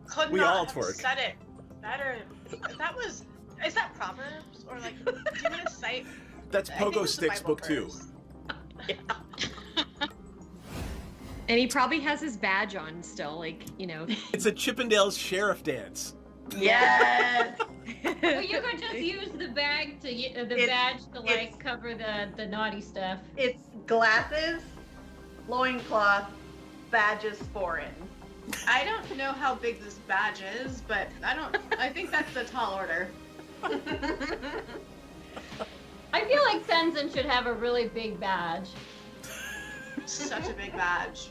could We not all have twerk. said it better. Is that Proverbs? Or like, do you want to cite? That's I think Pogo it's a Sticks Bible book 2. verse. And he probably has his badge on still, like, you know. It's a Chippendales sheriff dance. Yes. Well, you could just use the badge to like cover the naughty stuff. It's glasses, loincloth, badges foreign. I don't know how big this badge is, but I think that's a tall order. I feel like Senzen should have a really big badge. Such a big badge.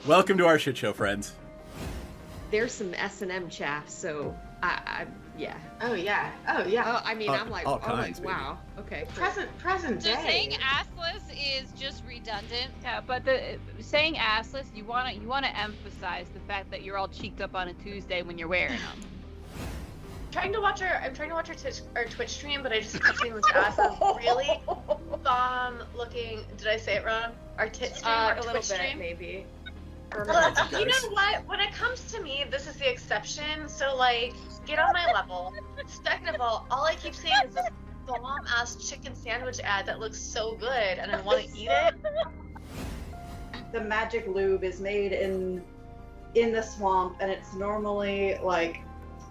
Welcome to our shit show, friends. There's some S&M chaff, so yeah. Oh yeah. Oh yeah. Oh, I mean, I'm like, all kinds, baby. wow. Okay. Cool. Present So day. saying assless is just redundant. Yeah, but saying assless, you wanna emphasize the fact that you're all cheeked up on a Tuesday when you're wearing them. I'm trying to watch our Twitch stream, but I just kept seeing this ass really bomb looking. Did I say it wrong? Our tit stream, our a little Twitch bit, stream. maybe. Well, you know what? When it comes to me, this is the exception. So like, get on my level. Second of all I keep seeing is this bomb ass chicken sandwich ad that looks so good, and I want to eat it. The magic lube is made in the swamp, and it's normally like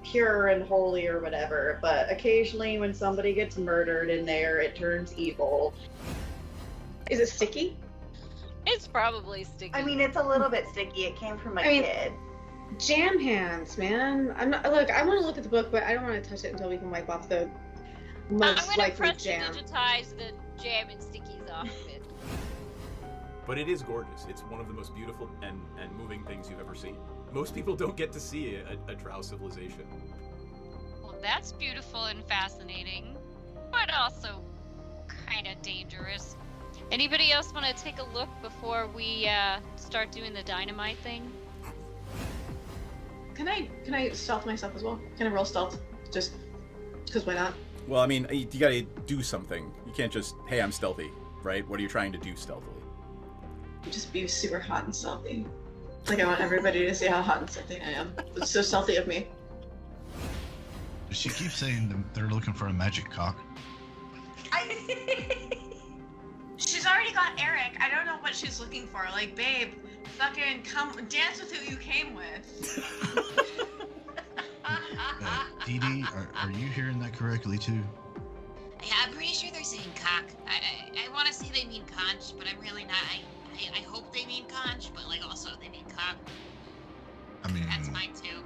pure and holy or whatever, but occasionally when somebody gets murdered in there, it turns evil. Is it sticky? It's probably sticky. I mean, it's a little bit sticky. It came from a kid. Jam hands, man. I'm not. Look, I want to look at the book, but I don't want to touch it until we can wipe off the I'm most gonna likely press jam. digitize the jam and stickies off of it. But it is gorgeous. It's one of the most beautiful and moving things you've ever seen. Most people don't get to see a drow civilization. Well, that's beautiful and fascinating, but also kind of dangerous. Anybody else want to take a look before we start doing the dynamite thing? Can I stealth myself as well? Can I roll stealth? Just because why not? Well, I mean, you gotta do something. You can't just, hey, I'm stealthy, right? What are you trying to do stealthily? Just be super hot and stealthy. Like I want everybody to see how hot and stealthy I am. It's so stealthy of me. She keeps saying they're looking for a magic cock. She's already got Eric. I don't know what she's looking for. Like, babe, fucking come dance with who you came with. Dee Dee, are you hearing that correctly too? Yeah, I'm pretty sure they're saying cock. I want to say they mean conch, but I'm really not. I hope they mean conch, but like also they mean cock. I mean, That's fine too.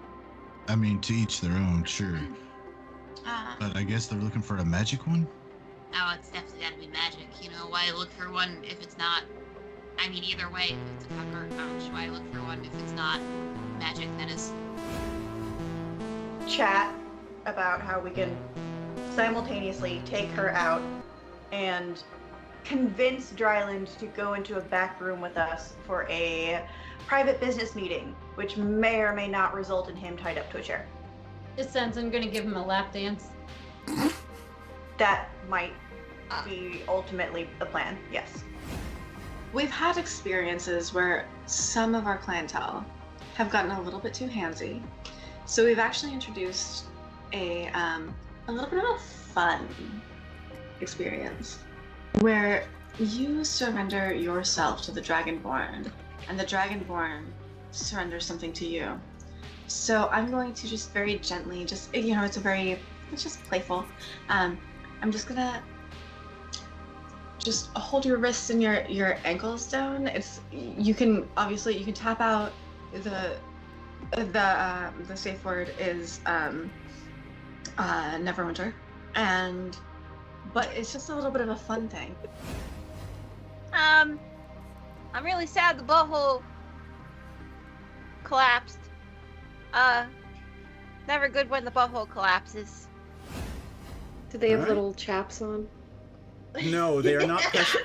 I mean, to each their own, sure. But I guess they're looking for a magic one? Oh, it's definitely gotta be magic. You know, why look for one if it's not... I mean, either way, if it's a cock or a conch, why look for one if it's not magic, then is... Chat about how we can simultaneously take her out and convince Dryland to go into a back room with us for a private business meeting, which may or may not result in him tied up to a chair. Is Senzen gonna give him a lap dance? That might be ultimately the plan, yes. We've had experiences where some of our clientele have gotten a little bit too handsy. So we've actually introduced a little bit of a fun experience where you surrender yourself to the Dragonborn and the Dragonborn surrenders something to you. So I'm going to just very gently, it's just playful. I'm just gonna just hold your wrists and your ankles down. You can tap out the safe word is Neverwinter, but it's just a little bit of a fun thing. I'm really sad the butthole collapsed. Never good when the butthole collapses. Do they have Alright. little chaps on? No, they are not precious.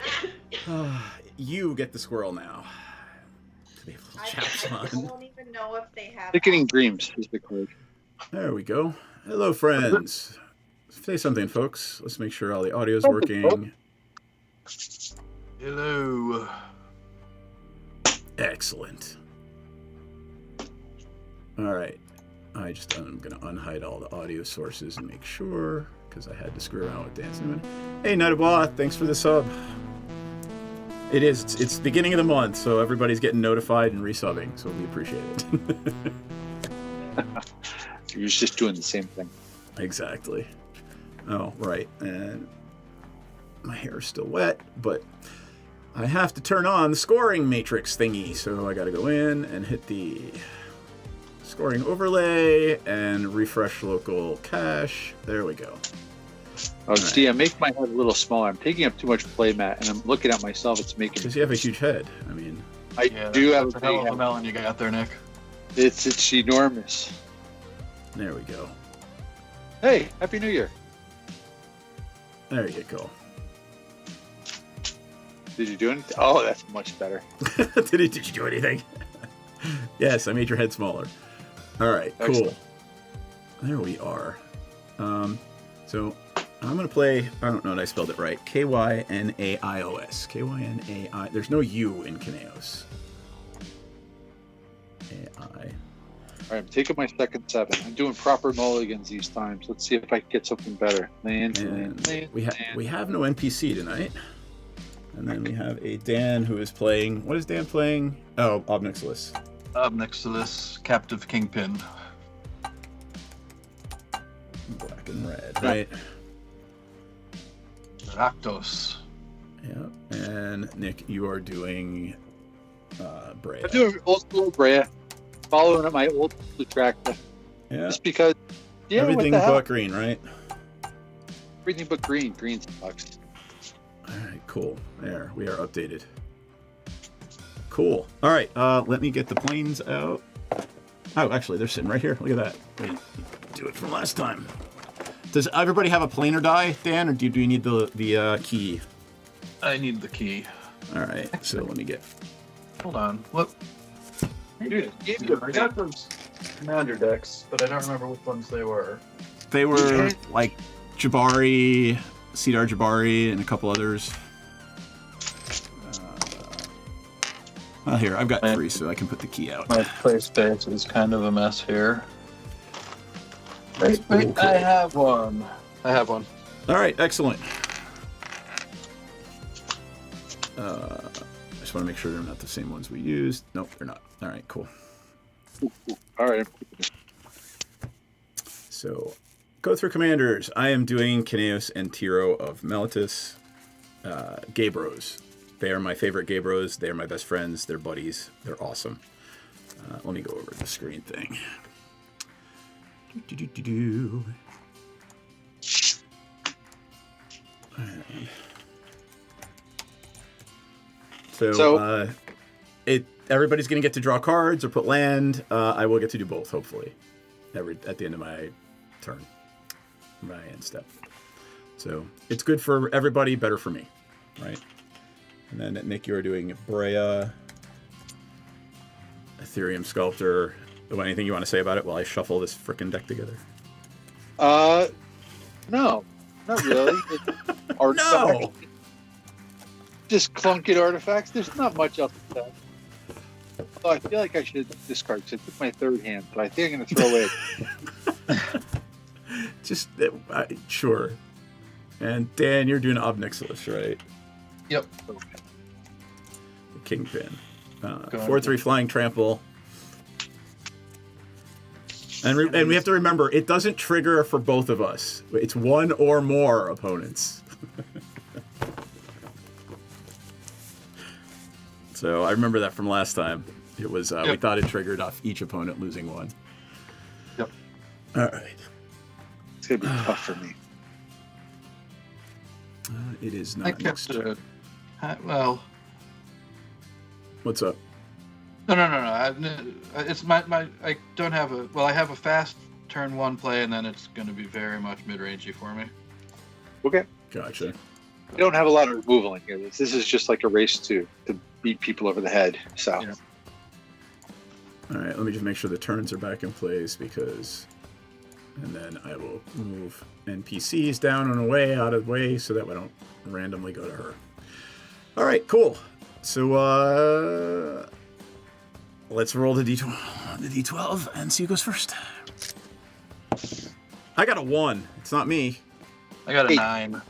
You get the squirrel now. Do they have little chaps I on? don't even know if they have... Thickening dreams is the code. There we go. Hello, friends. Say something, folks. Let's make sure all the audio is working. Hello. Excellent. All right. I'm going to unhide all the audio sources and make sure, because I had to screw around with Dance Newman. Hey, Nuttablah, thanks for the sub. It's the beginning of the month, so everybody's getting notified and resubbing, so we appreciate it. You're just doing the same thing. Exactly. Oh, right. And my hair is still wet, but I have to turn on the scoring matrix thingy, so I got to go in and hit the scoring overlay and refresh local cache. There we go. Oh, see, I make my head a little smaller. I'm taking up too much play mat, and I'm looking at myself. It's making. Because you have a huge head. I mean, I do have a hell of a melon you got there, Nick. It's enormous. There we go. Hey, Happy New Year. There you go. Did you do anything? Oh, that's much better. Did you do anything? Yes, I made your head smaller. All right, Excellent. cool. There we are. So I'm going to play, I don't know if I spelled it right, K-Y-N-A-I-O-S. K-Y-N-A-I. There's no U in Kineos. A-I. All right, I'm taking my second 7. I'm doing proper mulligans these times. Let's see if I can get something better. Land. We have no NPC tonight. And then we have a Dan who is playing, what is Dan playing? Oh, Obnixilis. Obnixilis, Captive Kingpin. Black and red, right? Rakdos. Yeah. And Nick, you are doing Brea. I'm doing old school Brea, following up my old Lutracta. Yeah. Just because, yeah, everything what the hell? but green, right? Everything but green. Green sucks. All right, cool. There, we are updated. Cool. All right, let me get the planes out. Oh, actually, they're sitting right here. Look at that. Wait, do it from last time. Does everybody have a planer die, Dan, or do you need the key? I need the key. All right, so let me get. Hold on. What? Dude, I got those commander decks, but I don't remember which ones they were. They were like Jabari, Cedar Jabari, and a couple others. Well, here, I've got 3, so I can put the key out. My play space is kind of a mess here. Wait, Okay. I have one. All right, excellent. I just want to make sure they're not the same ones we used. Nope, they're not. All right, cool. All right. So, go through commanders. I am doing Kineos and Tiro of Melitus. Gabros. They are my favorite Gabros. They are my best friends. They're buddies. They're awesome. Let me go over the screen thing. So everybody's going to get to draw cards or put land. I will get to do both, hopefully, at the end of my turn, my end step. So it's good for everybody, better for me, right? And then, Nick, you're doing Brea, Ethereum Sculptor. Anything you want to say about it while I shuffle this frickin' deck together? No, not really. No! Just clunky artifacts. There's not much else to say. Oh, I feel like I should discard because I took my 3rd hand, but I think I'm going to throw it. Just, sure. And Dan, you're doing Obnixilis, right? Yep. The Kingpin. 4/3 Flying Trample. And we have to remember, it doesn't trigger for both of us. It's 1 or more opponents. So I remember that from last time. It was we thought it triggered off each opponent losing 1. Yep. All right. It's gonna be tough for me. It is not. I kept it. Well. What's up? No. It's my. I don't have a. Well, I have a fast turn 1 play, and then it's going to be very much mid-rangey for me. Okay. Gotcha. You don't have a lot of removal in here. This is just like a race to beat people over the head. So. Yeah. All right. Let me just make sure the turns are back in place because, and then I will move NPCs down and away out of the way so that we don't randomly go to her. All right. Cool. So let's roll the D12 and see who goes first. I got a 1. It's not me. I got a 9.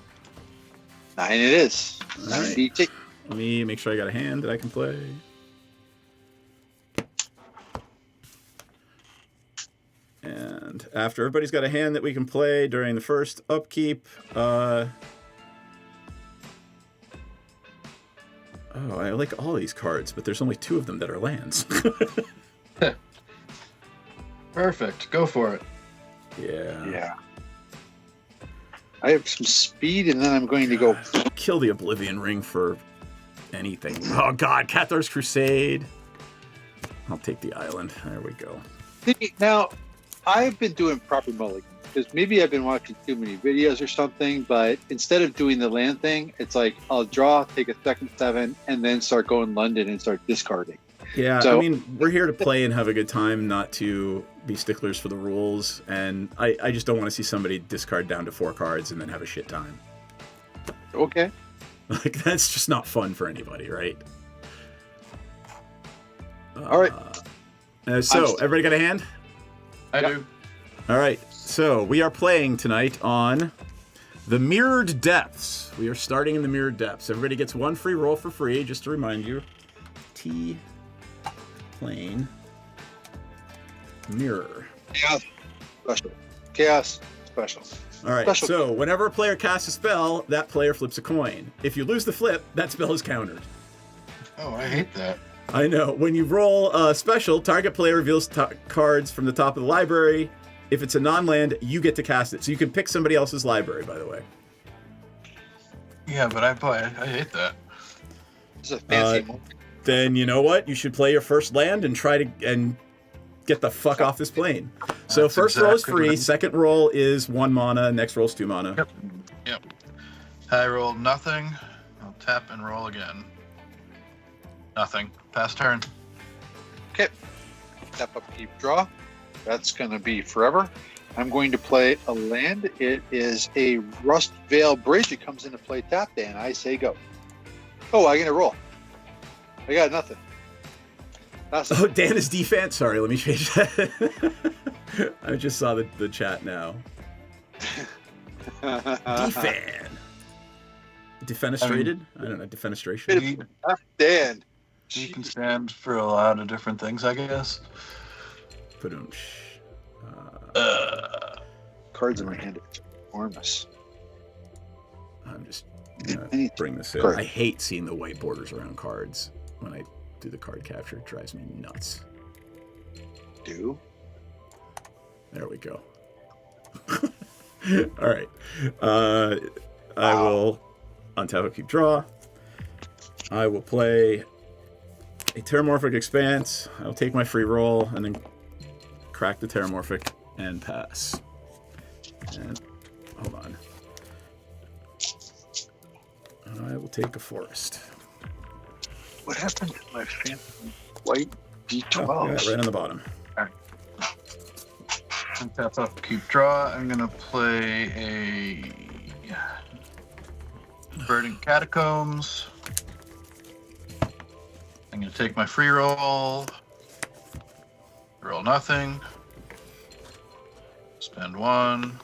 9 it is. All 9 right. DT. Let me make sure I got a hand that I can play. And after everybody's got a hand that we can play during the first upkeep, oh, I like all these cards, but there's only 2 of them that are lands. Perfect. Go for it. Yeah. Yeah. I have some speed, and then I'm going to go. Kill the Oblivion Ring for anything. Oh, God. Cathar's Crusade. I'll take the island. There we go. Now, I've been doing proper mulligan because maybe I've been watching too many videos or something, but instead of doing the land thing, it's like I'll draw, take a second 7, and then start going London and start discarding. Yeah, So- I mean, we're here to play and have a good time, not to be sticklers for the rules, and I just don't want to see somebody discard down to 4 cards and then have a shit time. Okay. Like, that's just not fun for anybody, right? All right. So, everybody got a hand? I do. All right, so we are playing tonight on the Mirrored Depths. We are starting in the Mirrored Depths. Everybody gets 1 free roll for free, just to remind you. T plane mirror. Chaos special. Chaos special. All right, Special. so whenever a player casts a spell, that player flips a coin. If you lose the flip, that spell is countered. Oh, I hate that. I know. When you roll a special, target player reveals cards from the top of the library. If it's a non-land, you get to cast it. So you can pick somebody else's library, by the way. Yeah, but I hate that. This is a fancy one. Then you know what? You should play your first land and try to get the fuck off this plane. So That's first roll is exactly what free. I'm- Second roll is 1 mana. Next roll is 2 mana. Yep. I rolled nothing. I'll tap and roll again. Nothing. Pass turn. Okay. Tap up, keep, draw. That's going to be forever. I'm going to play a land. It is a Rust Veil Bridge. It comes into play tap day, and I say go. Oh, I'm going to roll. I got nothing. That's Oh, Dan is defense. Sorry, let me change that. I just saw the chat now. Defan. Defenestrated? I don't know. Defenestration. Dan. You can stand for a lot of different things, I guess. Cards in my hand are enormous. I'm just gonna bring this in. Card. I hate seeing the white borders around cards when I do the card capture. It drives me nuts. Do? There we go. All right. I will untap and keep draw. I will play a Terramorphic Expanse. I'll take my free roll and then crack the Terramorphic and pass. And hold on. I will take a forest. What happened to my fancy white D12? Oh, yeah, right on the bottom. And tap up, keep draw. I'm gonna play a Verdant Catacombs. I'm gonna take my free roll. Roll nothing. Spend 1.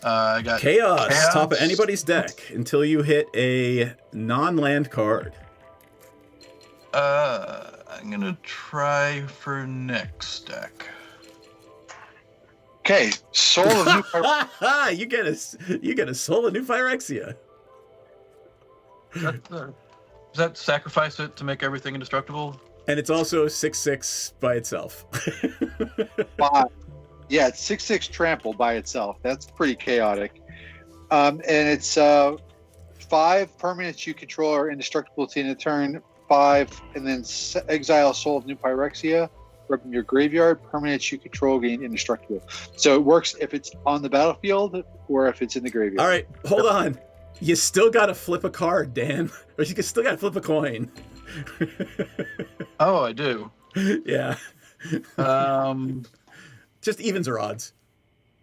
I got Chaos, top of anybody's deck until you hit a non-land card. I'm gonna try for next deck. Okay, Soul of New Pyrexia. you get a Soul of New Phyrexia. Does that sacrifice it to make everything indestructible? And it's also 6/6 by itself. 5. Yeah, it's 6/6 trample by itself. That's pretty chaotic. And it's 5 permanents you control are indestructible to the end of turn. 5, and then exile Soul of New Pyrexia from your graveyard. Permanents you control gain indestructible. So it works if it's on the battlefield or if it's in the graveyard. All right, hold on. You still got to flip a card, Dan. Or you still got to flip a coin. Oh, I do. Yeah. Just evens or odds.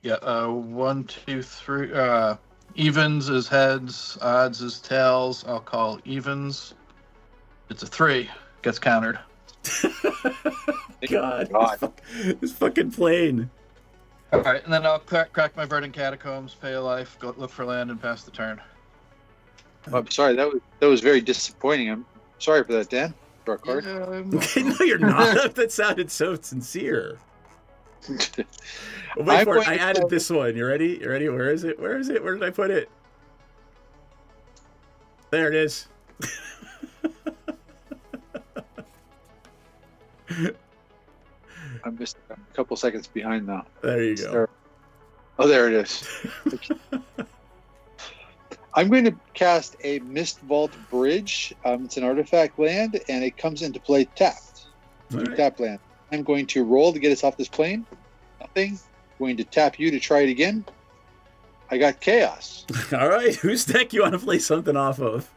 Yeah, 1, 2, 3. Evens is heads, odds is tails. I'll call evens. It's a 3. Gets countered. God. This fucking plane. All right, and then I'll crack my Verdant Catacombs, pay a life, go look for land, and pass the turn. I'm sorry. That was very disappointing. I'm sorry for that, Dan. Draw a card. No, you're not. That sounded so sincere. Wait for it. I added this one. You ready? You ready? Where is it? Where is it? Where did I put it? There it is. I'm just a couple seconds behind now. There you go. Oh, there it is. I'm going to cast a Mist Vault Bridge. It's an artifact land, and it comes into play tapped. Right. Tap land. I'm going to roll to get us off this plane. Nothing. Going to tap you to try it again. I got Chaos. All right. Whose deck you want to play something off of?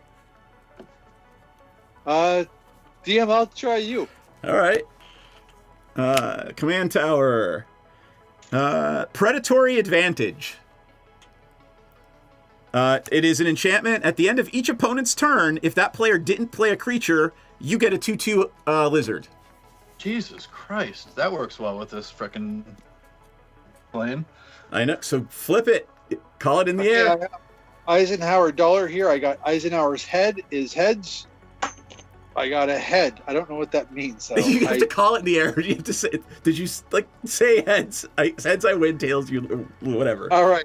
DM, I'll try you. All right. Command Tower. Predatory Advantage. It is an enchantment. At the end of each opponent's turn, if that player didn't play a creature, you get a 2/2 lizard. Jesus Christ, that works well with this frickin' plane. I know. So flip it. Call it in the air. I have Eisenhower dollar here. I got Eisenhower's head is heads. I got a head. I don't know what that means. So you have to call it in the air. You have to say. Did you say heads? Heads I win. Tails you. Whatever. All right.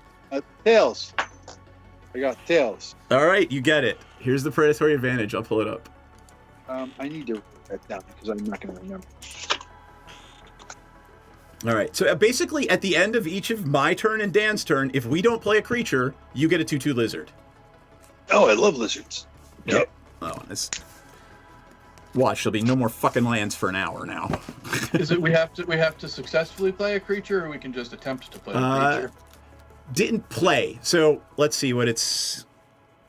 Tails. I got tails. All right, you get it. Here's the predatory advantage. I'll pull it up. I need to write that down because I'm not going to remember. All right. So basically, at the end of each of my turn and Dan's turn, if we don't play a creature, you get a 2/2 lizard. Oh, I love lizards. Yep. Oh, this. Watch, there'll be no more fucking lands for an hour now. Is it we have to successfully play a creature, or we can just attempt to play a creature? Didn't play. So let's see what it's.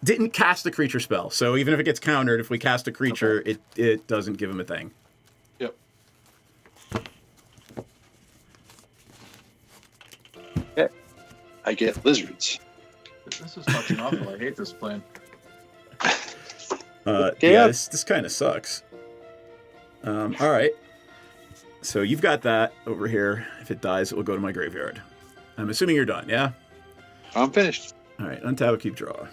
Didn't cast a creature spell. So even if it gets countered, if we cast a creature, it doesn't give him a thing. Yep. Okay. I get lizards. This is fucking awful. I hate this plan. Yeah, this kind of sucks. All right. So you've got that over here. If it dies, it will go to my graveyard. I'm assuming you're done, yeah? I'm finished. All right, untap, keep draw.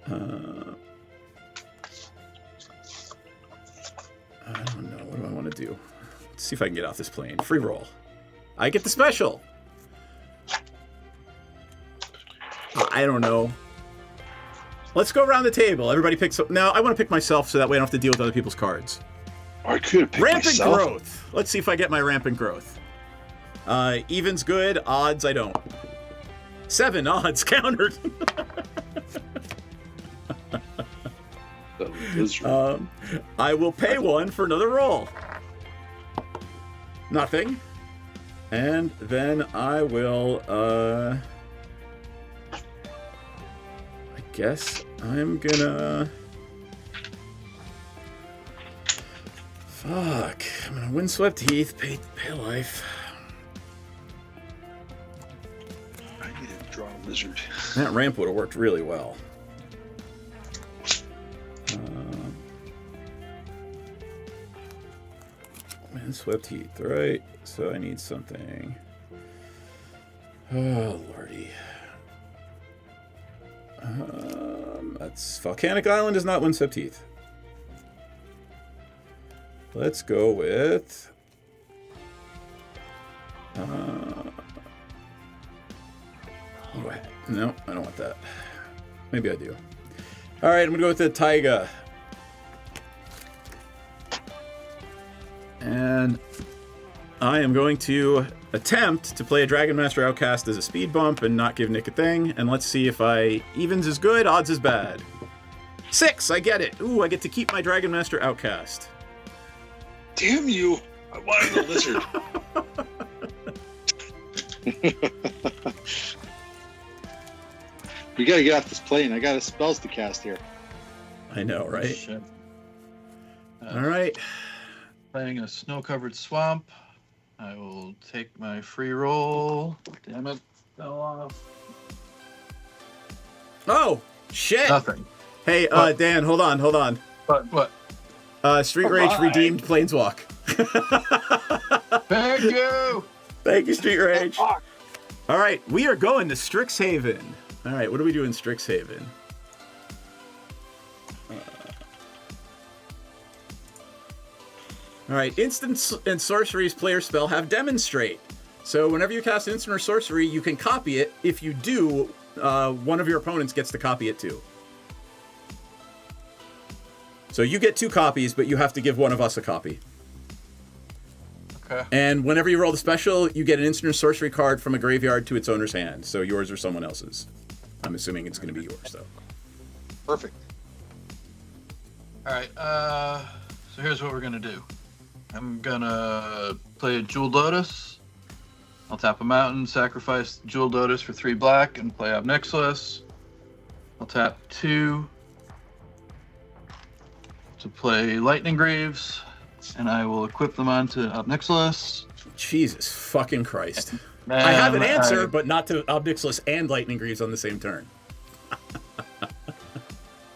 I don't know. What do I want to do? Let's see if I can get off this plane. Free roll. I get the special. I don't know. Let's go around the table. Everybody picks up. No, I want to pick myself so that way I don't have to deal with other people's cards. I could have picked Rampant myself. growth. Let's see if I get my rampant growth. Evens good. Odds I don't. 7 odds countered. I will pay 1 for another roll. Nothing. And then I will, I guess I'm gonna... Fuck. I'm gonna Windswept Heath, pay life. I need to draw a lizard. That ramp would have worked really well. Windswept Heath, right? So I need something. Oh, lordy. That's Volcanic Island is not Windswept Heath. Let's go with. No, I don't want that. Maybe I do. All right, I'm gonna go with the Taiga. And I am going to attempt to play a Dragon Master Outcast as a speed bump and not give Nick a thing. And let's see if evens is good, odds is bad. 6, I get it. Ooh, I get to keep my Dragon Master Outcast. Damn you! I wanted a lizard. We gotta get off this plane. I got spells to cast here. I know, right? Shit. All right. Playing a snow-covered swamp. I will take my free roll. Damn it. Fell off. Oh, shit. Nothing. Hey, What? Dan, hold on. What? Street Rage redeemed Planeswalk. Thank you. Thank you, Street Rage. All right, we are going to Strixhaven. All right, what do we do in Strixhaven? All right, instants and sorceries player spell have demonstrate. So whenever you cast instant or sorcery, you can copy it. If you do, one of your opponents gets to copy it too. So you get 2 copies, but you have to give one of us a copy. Okay. And whenever you roll the special, you get an instant or sorcery card from a graveyard to its owner's hand. So yours or someone else's. I'm assuming it's going to be yours, though. Perfect. All right. So here's what we're gonna do. I'm gonna play a Jeweled Lotus. I'll tap a mountain, sacrifice Jeweled Lotus for 3 black, and play Obnixilis. I'll tap 2 to play Lightning Greaves, and I will equip them onto Obnixilis. Jesus fucking Christ. I have an answer, but not to Obnixilis and Lightning Greaves on the same turn.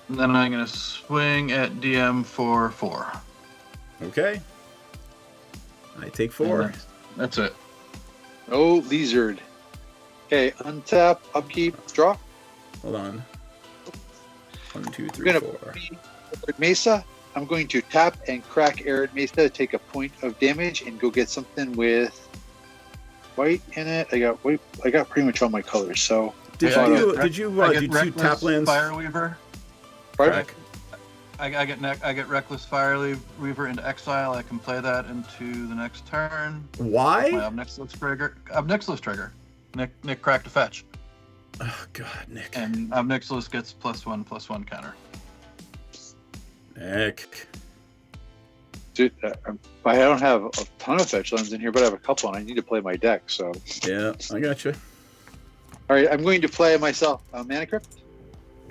And then I'm going to swing at DM for 4. Okay. I take 4. That's it. Oh, Lizard. Okay, untap, upkeep, draw. Hold on. 1, 2, 3, We're 4. Arid Mesa. I'm going to tap and crack Arid Mesa to take a point of damage and go get something with white in it. I got white. I got pretty much all my colors. So Did you tap lands? Fireweaver. Pardon? I get Reckless Fireweaver into exile. I can play that into the next turn. Why? My Obnixilis trigger. Nick cracked a fetch. Oh God, Nick. And Obnixilis gets +1/+1 counter. Nick. Dude, I don't have a ton of fetch lands in here, but I have a couple, and I need to play my deck. So yeah, I got you. All right, I'm going to play myself Mana Crypt.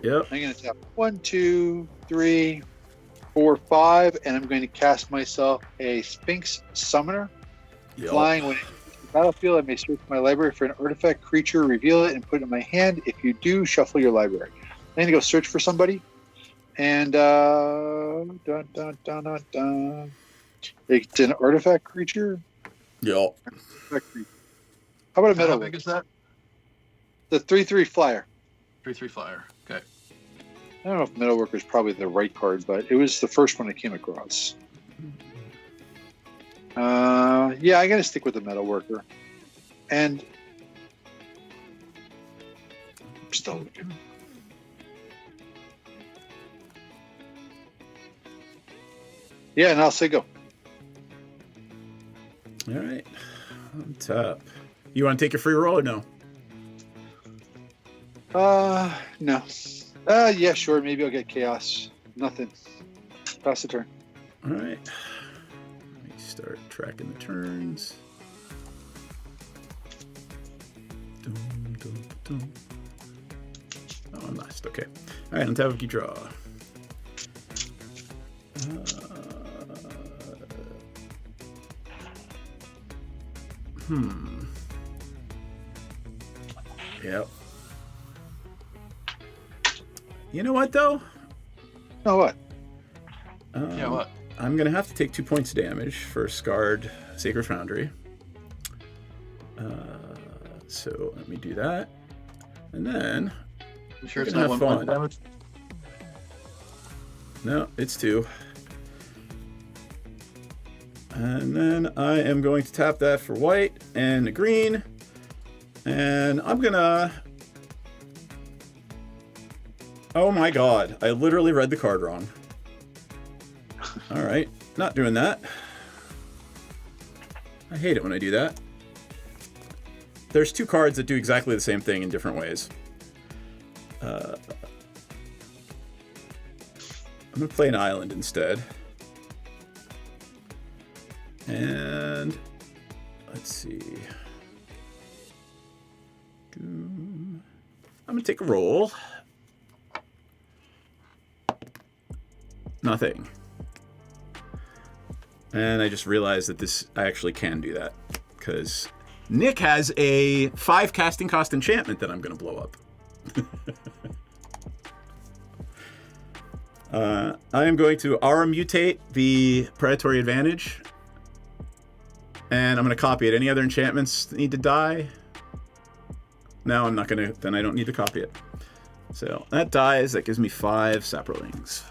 Yep. I'm going to tap 1, 2, 3, 4, 5, and I'm going to cast myself a Sphinx Summoner. Yep. Flying when it enters the battlefield, I may search my library for an artifact, creature, reveal it, and put it in my hand. If you do, shuffle your library. I'm going to go search for somebody. And dun, dun, dun, dun, dun. It's an artifact creature. Yep. How about a metal? How big is that? The 3/3 flyer. 3/3 flyer. Okay. I don't know if Metalworker is probably the right card, but it was the first one I came across. Yeah, I'm gonna stick with the Metalworker. And I'm still looking. Yeah, and I'll say go. All right. On top. You want to take a free roll or no? No. Yeah, sure. Maybe I'll get chaos. Nothing. Pass the turn. All right. Let me start tracking the turns. Dum, dum, dum. Oh, I'm last. Okay. All right. On top of you draw. Yep. You know what, though? Oh, what? Yeah, what? I'm going to have to take 2 points of damage for Scarred Sacred Foundry. So let me do that. And then... You sure it's not 1 point damage? No, it's 2. And then I am going to tap that for white and green. And I'm gonna... Oh my god, I literally read the card wrong. Alright, not doing that. I hate it when I do that. There's 2 cards that do exactly the same thing in different ways. I'm gonna play an island instead. And let's see. I'm gonna take a roll. Nothing. And I just realized that I actually can do that because Nick has a 5 casting cost enchantment that I'm gonna blow up. I am going to aura mutate the predatory advantage. And I'm going to copy it. Any other enchantments need to die? No, I'm not going to. Then I don't need to copy it. So that dies. That gives me 5 saprolings.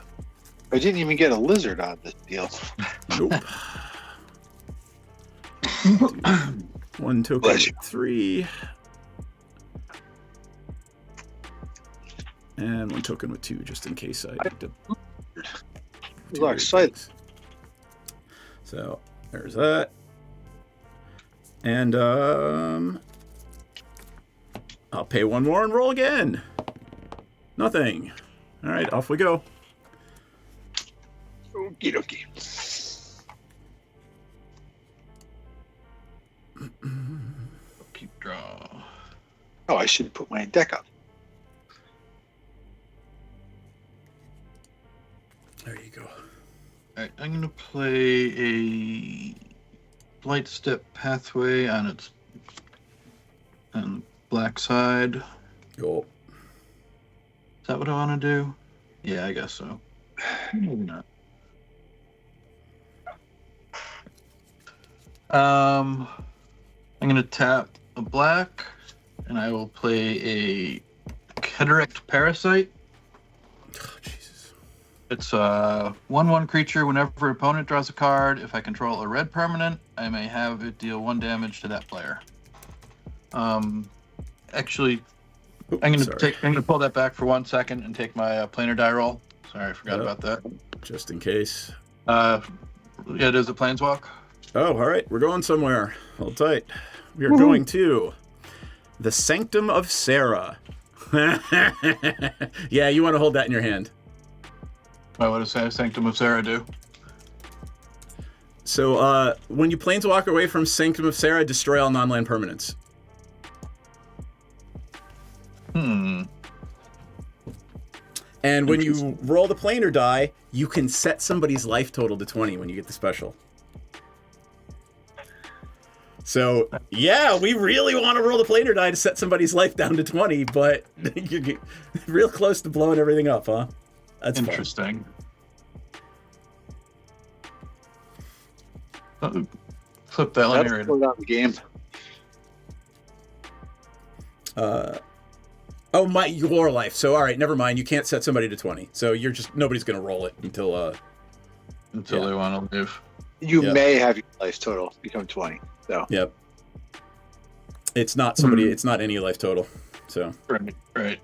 I didn't even get a lizard on this deal. Nope. 1 token with 3. And 1 token with 2, just in case I need to. I was excited. So there's that. And I'll pay 1 more and roll again. Nothing. All right, off we go. Okie dokie. Keep draw. Oh, I should put my deck up. There you go. All right, I'm gonna play a Blight Step Pathway on its black side. Cool. Is that what I want to do? Yeah, I guess so. Maybe not. I'm gonna tap a black, and I will play a Cataract Parasite. Oh, Jesus. It's a 1/1 creature. Whenever an opponent draws a card, if I control a red permanent, I may have it deal 1 damage to that player. Actually, I'm gonna pull that back for 1 second and take my planar die roll. Sorry, I forgot about that. Just in case. Yeah, it is a planeswalk. Oh, all right. We're going somewhere. Hold tight. We are going to the Sanctum of Sarah. Yeah, you want to hold that in your hand. What does Sanctum of Sarah do? So, when you planeswalk away from Sanctum of Sarah, destroy all non-land permanents. And when you roll the planar die, you can set somebody's life total to 20 when you get the special. So, yeah, we really want to roll the planar die to set somebody's life down to 20, but you get real close to blowing everything up, huh? That's interesting. Flip that linear. That's out the game. Your life. So, all right, never mind. You can't set somebody to 20. So nobody's going to roll it until they want to live. You may have your life total become 20. So. Yep. It's not somebody. It's not any life total. So. Right.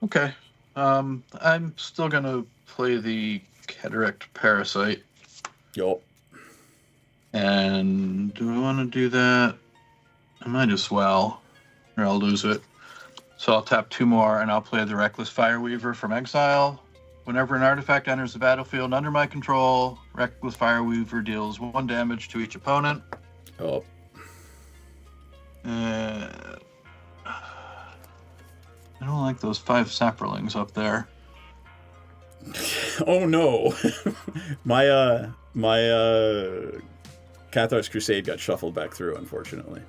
Okay. I'm still gonna play the Cataract Parasite. Yup. And do I want to do that? I might as well, or I'll lose it. So I'll tap 2 more, and I'll play the Reckless Fireweaver from Exile. Whenever an artifact enters the battlefield under my control, Reckless Fireweaver deals 1 damage to each opponent. Oh. I don't like those 5 saprolings up there. Oh no. my Cathar's Crusade got shuffled back through, unfortunately.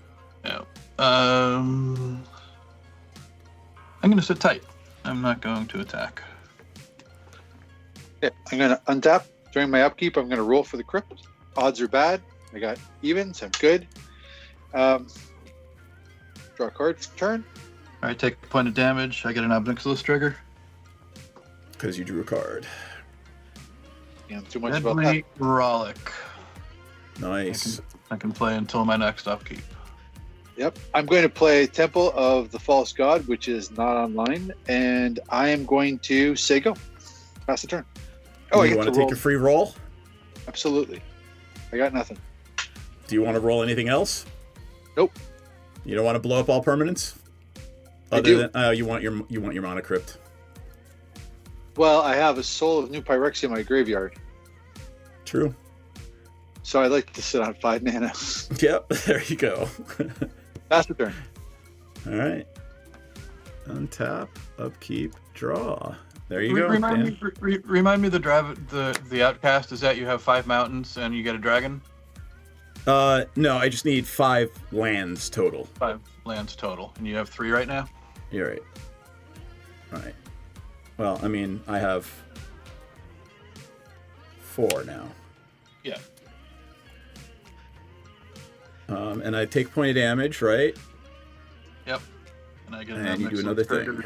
Yeah. I'm gonna sit tight. I'm not going to attack. Yeah, I'm going to untap. During my upkeep, I'm going to roll for the crypt. Odds are bad. I got evens. I'm good. Draw a card for turn. All right, take a point of damage. I get an Obnixilis trigger. Because you drew a card. Yeah, too much about that. Deadly Rollick. Nice. I can play until my next upkeep. Yep. I'm going to play Temple of the False God, which is not online, and I am going to say go. Pass the turn. Oh, you want to take a free roll? Absolutely. I got nothing. Do you want to roll anything else? Nope. You don't want to blow up all permanents? Other than you want your mana crypt. Well, I have a Soul of New Pyrexia in my graveyard. True. So I'd like to sit on 5 mana. Yep, there you go. Pass the turn. All right. Untap, upkeep, draw. There you go. Remind me the outcast is that you have 5 mountains and you get a dragon? No, I just need 5 lands total. 5 lands total. And you have 3 right now? You're right. All right. Well, I mean, I have 4 now. Yeah. And I take point of damage, right? Yep. And I get And you do another thing.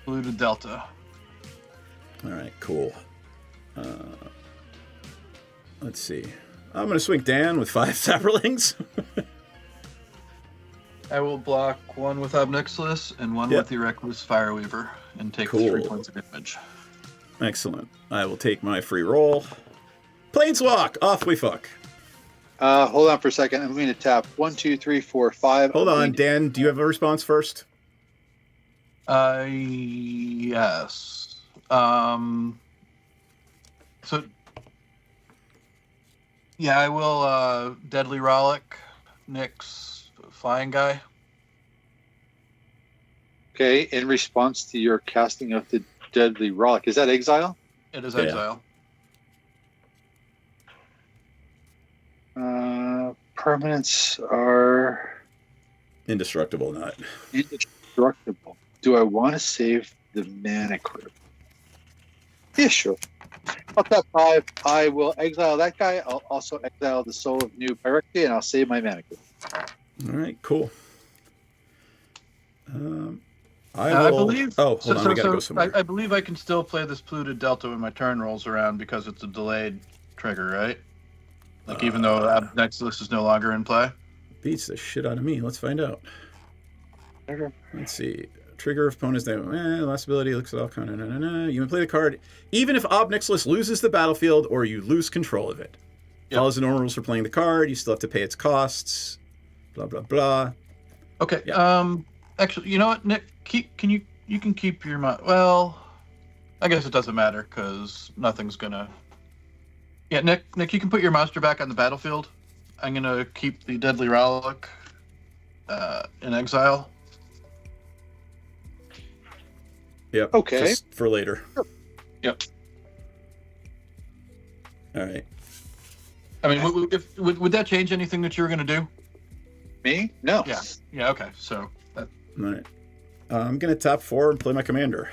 Polluted Delta. All right, cool. Let's see. I'm going to swing Dan with 5 Saprolings. I will block 1 with Obnixilis and 1 with the Reckless Fireweaver and take 3 points of damage. Excellent. I will take my free roll. Planeswalk! Off we fuck. Hold on for a second. I'm going to tap 1, 2, 3, 4, 5. Hold on, Dan. Do you have a response first? Yes. So, yeah, I will Deadly Rollick, Nick's Flying Guy. Okay, in response to your casting of the Deadly Rollick. Is that exile? It is exile. Permanents are... Indestructible, not. Indestructible. Do I want to save the Mana Crypt? Yeah, sure. I'll tap 5. I will exile that guy. I'll also exile the Soul of New Pyrexia, and I'll save my Mana Crypt. All right, cool. I believe. Oh, hold on, we gotta go somewhere. I believe I can still play this Polluted Delta when my turn rolls around because it's a delayed trigger, right? Like even though Obnixilis is no longer in play. Beats the shit out of me. Let's find out. Let's see. Trigger of opponent's last ability looks at all kind of. You may play the card even if Obnixilis loses the battlefield or you lose control of it. Follows the normal rules for playing the card. You still have to pay its costs. Blah blah blah. Okay. Yeah. Actually, you know what, Nick? You can keep your well. I guess it doesn't matter because nothing's gonna. Yeah, Nick, you can put your monster back on the battlefield. I'm gonna keep the Deadly Relic in exile. Yep. Okay. Just for later. Yep. All right. I mean, would that change anything that you were gonna do? Me? No. Yeah. Yeah. Okay. So. All right. I'm gonna tap 4 and play my commander.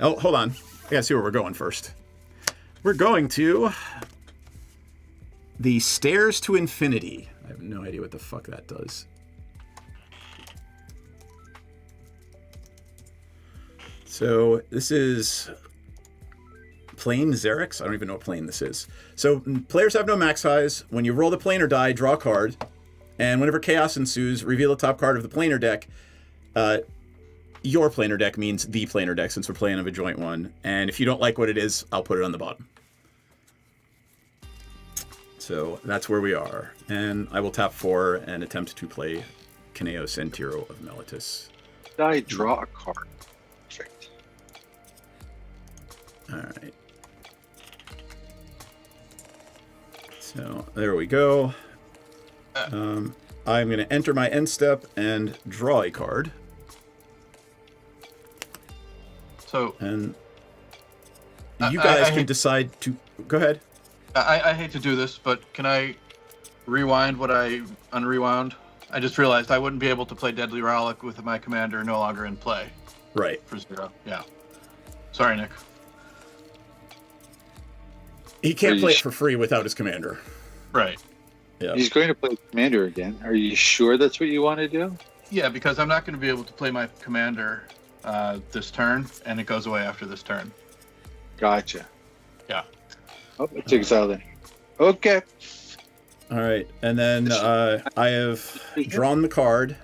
Oh, hold on. I gotta see where we're going first. We're going to the Stairs to Infinity. I have no idea what the fuck that does. So this is Plane Xerix. I don't even know what plane this is. So players have no max size. When you roll the planar die, draw a card. And whenever chaos ensues, reveal the top card of the planar deck. Your planar deck means the planar deck since we're playing of a joint one. And if you don't like what it is, I'll put it on the bottom. So that's where we are. And I will tap 4 and attempt to play Kaneo Sentiro of Melitus. I draw a card. Perfect. All right. So there we go. I'm going to enter my end step and draw a card. So, and you guys can decide to go ahead. I hate to do this, but can I rewind what I unrewound? I just realized I wouldn't be able to play Deadly Relic with my commander no longer in play. Right. For 0. Yeah. Sorry, Nick. He can't play it for free without his commander. Right. Yeah. He's going to play commander again. Are you sure that's what you want to do? Yeah, because I'm not going to be able to play my commander this turn, and it goes away after this turn. Gotcha. Yeah. Oh, it's exiled then. Okay. All right, and then I have drawn the card,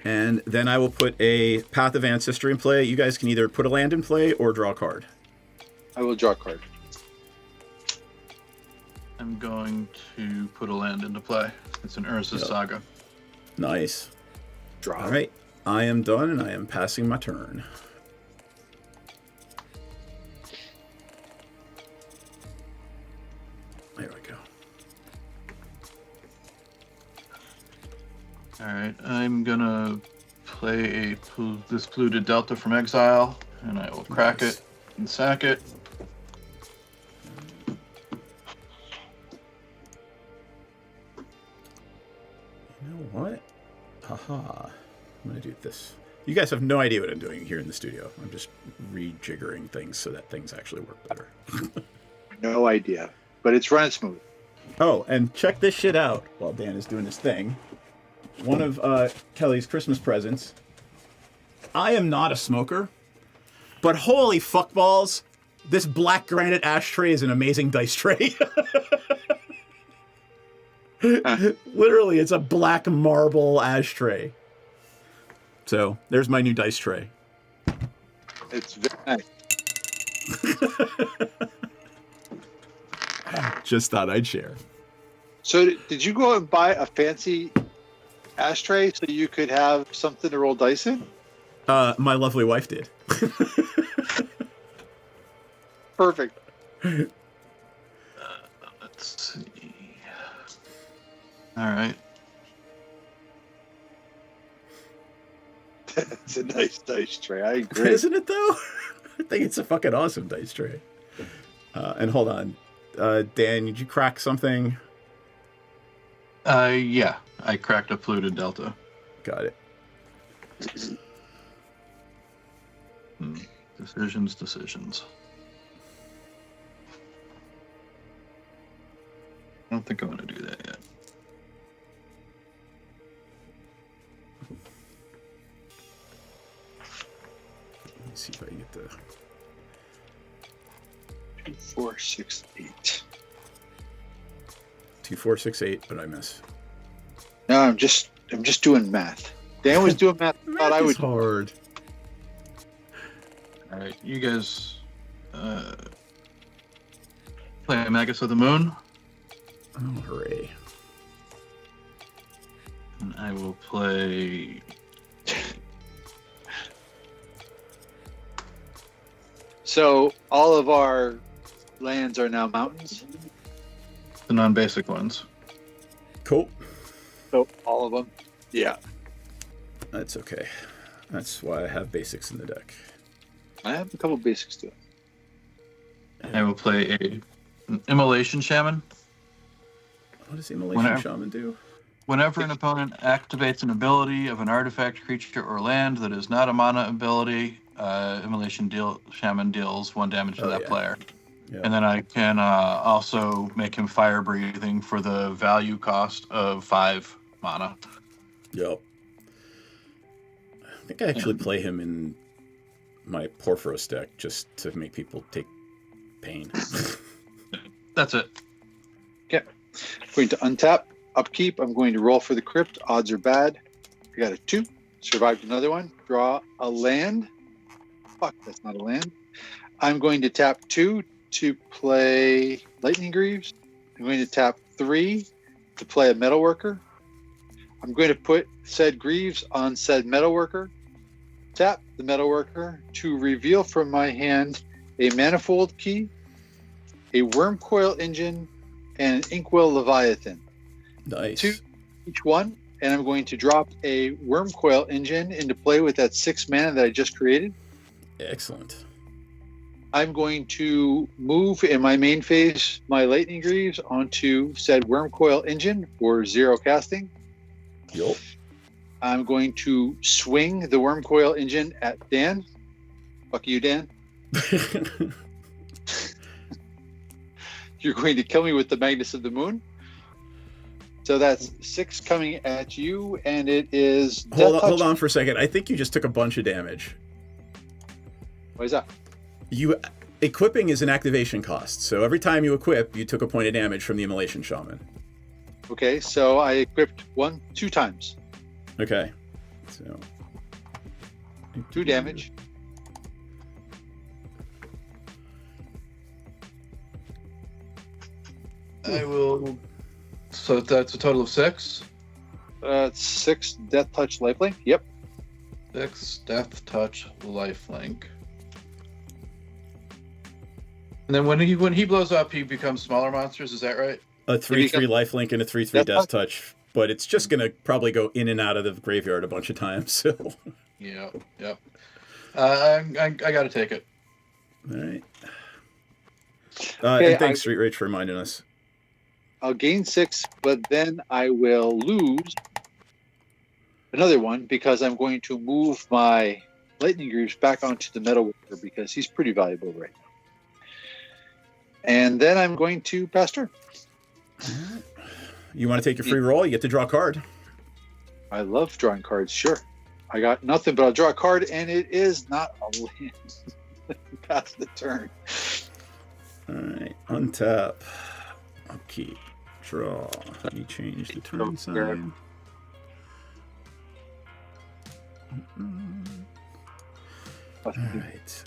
and then I will put a Path of Ancestry in play. You guys can either put a land in play or draw a card. I will draw a card. I'm going to put a land into play. It's an Urza's Saga. Nice. Draw. All right, I am done, and I am passing my turn. There we go. All right, I'm gonna play this Polluted Delta from exile, and I will crack it and sack it. You know what? Haha. I'm gonna do this. You guys have no idea what I'm doing here in the studio. I'm just rejiggering things so that things actually work better. No idea, but it's running smooth. Oh, and check this shit out while Dan is doing his thing. One of Kelly's Christmas presents. I am not a smoker, but holy fuckballs, this black granite ashtray is an amazing dice tray. Literally, it's a black marble ashtray. So, there's my new dice tray. It's very nice. Just thought I'd share. So, did you go out and buy a fancy ashtray so you could have something to roll dice in? My lovely wife did. Perfect. Let's see. All right. That's a nice dice tray. I agree. Isn't it, though? I think it's a fucking awesome dice tray. And hold on. Dan, did you crack something? Yeah. I cracked a polluted delta. Got it. Decisions. I don't think I want to do that yet. Let me see if I can get the 2, 4, 6, 8. 2, 4, 6, 8, but I miss. No, I'm just doing math. Dan was doing math. I thought I would. Hard. All right, you guys play Magus of the Moon. Oh, hooray. And I will play... So all of our lands are now mountains. the non-basic ones. Cool. So all of them. Yeah. That's okay. That's why I have basics in the deck. I have a couple basics to it. I will play an Immolation Shaman. What does Immolation Shaman do? Whenever an opponent activates an ability of an artifact, creature, or land that is not a mana ability, Immolation Shaman deals 1 damage to that player. Yep. And then I can also make him fire breathing for the value cost of 5 mana. Yep. I think I actually play him in my Porphyros deck just to make people take pain. That's it. Okay. I'm going to untap, upkeep. I'm going to roll for the crypt. Odds are bad. I got a 2. Survived another one. Draw a land. Fuck, that's not a land. I'm going to tap 2 to play Lightning Greaves. I'm going to tap 3 to play a Metalworker. I'm going to put said Greaves on said Metalworker. Tap the Metalworker to reveal from my hand a Manifold Key, a Wormcoil Engine, and an Inkwell Leviathan. Nice. 2 each one, and I'm going to drop a Wormcoil Engine into play with that 6 mana that I just created. Excellent. I'm going to move in my main phase my Lightning Greaves onto said Wormcoil Engine for 0 casting. Yup. I'm going to swing the Wormcoil Engine at Dan. Fuck you, Dan. You're going to kill me with the Magnus of the Moon. So that's 6 coming at you, and it is... Hold on for a second. I think you just took a bunch of damage. What is that? Equipping is an activation cost. So every time you equip, you took a point of damage from the Immolation Shaman. Okay, so I equipped 2 times. Okay. So 2 damage. I will. So that's a total of 6. 6 Death Touch Lifelink. Yep. 6 Death Touch Lifelink. And then when he blows up, he becomes smaller monsters. Is that right? A 3/3 lifelink and a 3/3 Death Touch, but it's just gonna probably go in and out of the graveyard a bunch of times. So. Yeah. I got to take it. All right. And thanks, Street Rage, for reminding us. I'll gain 6, but then I will lose another one because I'm going to move my lightning greaves back onto the metal worker because he's pretty valuable right now. And then I'm going to pass turn. You want to take your free roll? You get to draw a card. I love drawing cards, sure. I got nothing, but I'll draw a card, and it is not a land. Pass the turn. All right, untap. I'll keep. Draw. Let me change the turn sign. All right.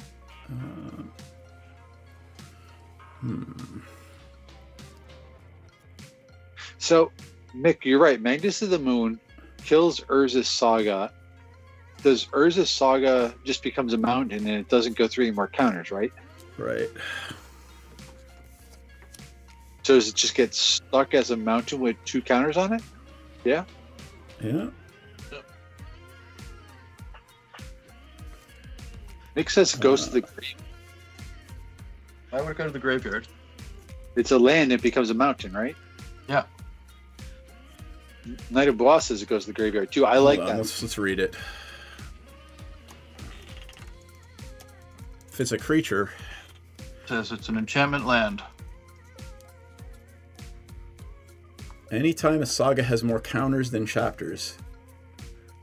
So, Mick, you're right. Magnus of the Moon kills Urza's Saga. Does Urza's Saga just becomes a mountain and it doesn't go through any more counters, right? Right. So does it just get stuck as a mountain with 2 counters on it? Yeah? Yeah. Nick says it goes to the grave. I would go to the graveyard. It's a land, it becomes a mountain, right? Yeah. Knight of Bois says it goes to the graveyard too. I like that. Let's read it. If it's a creature, It says it's an enchantment land. anytime a saga has more counters than chapters.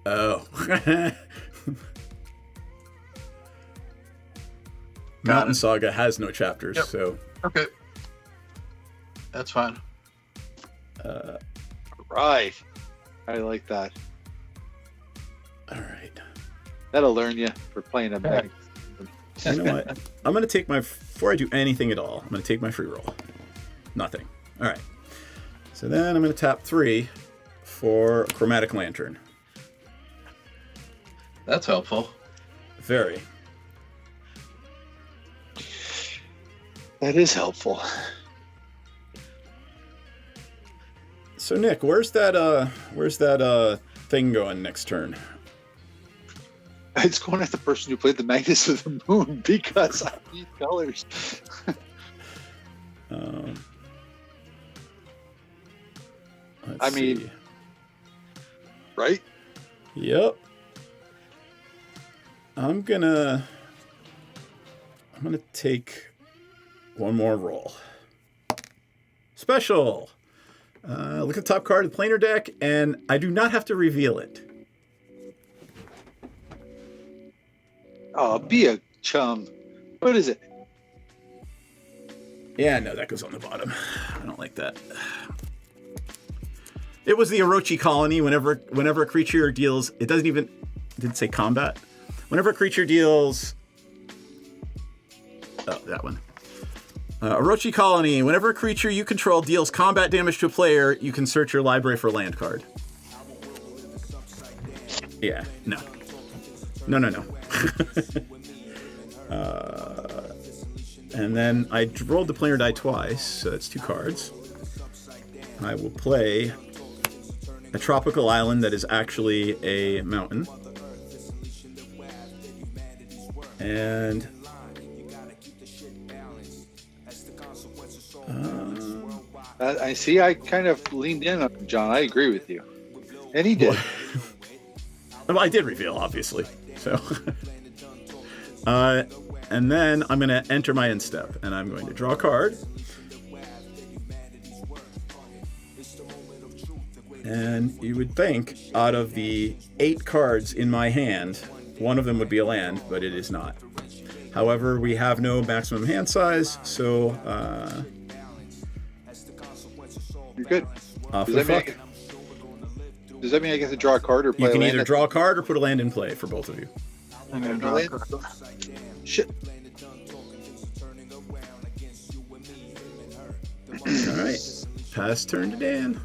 Oh. Mountain Saga has no chapters, so. Okay. That's fine. Right. I like that. All right. That'll learn you for playing a bag. You know what? I'm going to take before I do anything at all, I'm going to take my free roll. Nothing. All right. So then I'm going to tap 3 for a Chromatic Lantern. That's helpful. Very. That is helpful. So Nick, where's that thing going next turn? It's going at the person who played the Magnus of the Moon because I need colors. I mean, right? Yep. I'm gonna take one more roll. Special. Look at the top card of the planar deck, and I do not have to reveal it. Oh, be a chum. What is it? Yeah, no, that goes on the bottom. I don't like that. It was the Orochi colony. Whenever a creature deals, it doesn't even, did it say combat? Whenever a creature deals, oh, that one. Orochi colony. Whenever a creature you control deals combat damage to a player, you can search your library for a land card. Yeah, no. No. And then I rolled the planar die twice, so that's 2 cards. I will play a tropical island that is actually a mountain. And I see. I kind of leaned in on John. I agree with you, and he did. Well, I did reveal, obviously. So, and then I'm going to enter my end step, and I'm going to draw a card. And you would think, out of the 8 cards in my hand, one of them would be a land, but it is not. However, we have no maximum hand size, so you're good. Does that mean I get to draw a card or play You can a either draw a card or put a land in play for both of you. I'm gonna draw a card. Shit. All right. Pass turn to Dan.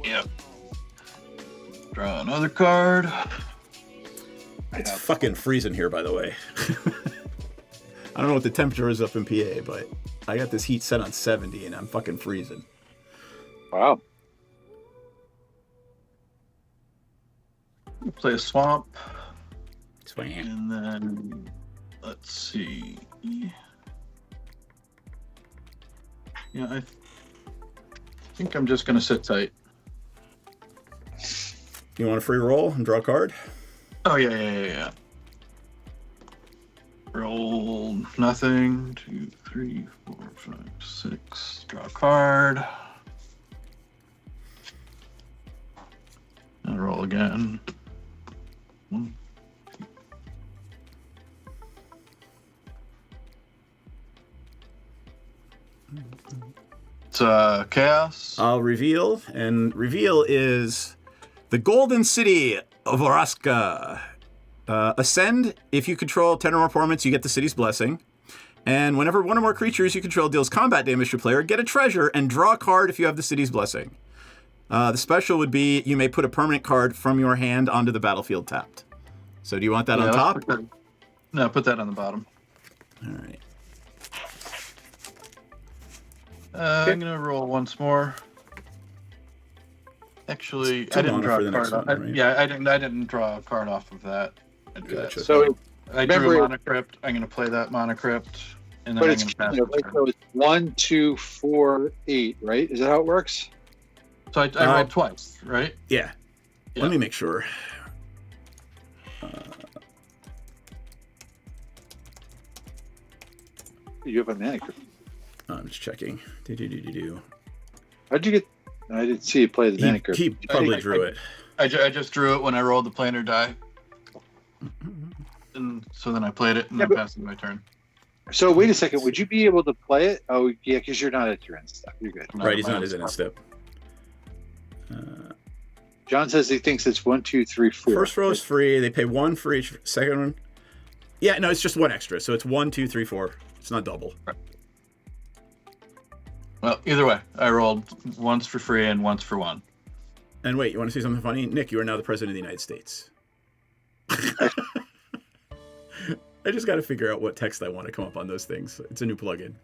Yep. Draw another card. It's fucking freezing here, by the way. I don't know what the temperature is up in PA, but I got this heat set on 70 and I'm fucking freezing. Wow. Play a swamp. Swamp. And then, let's see. Yeah, I think I'm just going to sit tight. You want a free roll and draw a card? Oh, yeah. Roll nothing. 2, 3, 4, 5, 6. Draw a card. And roll again. 1. It's chaos. I'll reveal, and reveal is the Golden City of Oraska. Ascend, if you control 10 or more permanents, you get the city's blessing. And whenever one or more creatures you control deals combat damage to a player, get a treasure and draw a card if you have the city's blessing. The special would be you may put a permanent card from your hand onto the battlefield tapped. So do you want that on top? No, put that on the bottom. All right. I'm gonna roll once more. Actually, I didn't draw a card off. Right? Yeah, I didn't draw a card off of that. Gotcha. So I drew a Monocrypt. I'm gonna play that Monocrypt, and then I'm gonna pass it. So it's 1, 2, 4, 8, right? Is that how it works? So I rolled twice, right? Yeah. Let me make sure. You have a Monocrypt. I'm just checking. How'd you get? I didn't see you play the Monocrypt. He probably drew it. I just drew it when I rolled the planar die. And so then I played it, and then passed it my turn. So wait a second. Would you be able to play it? Oh, yeah, because you're not at your end step. You're good. Right, he's not at his end step. John says he thinks it's 1, 2, 3, 4. First row is free. They pay 1 for each. Second one. Yeah, no, it's just 1 extra. So it's 1, 2, 3, 4. It's not double. Right. Well, either way, I rolled once for free and once for 1. And wait, you want to see something funny? Nick, you are now the president of the United States. I just got to figure out what text I want to come up on those things. It's a new plugin.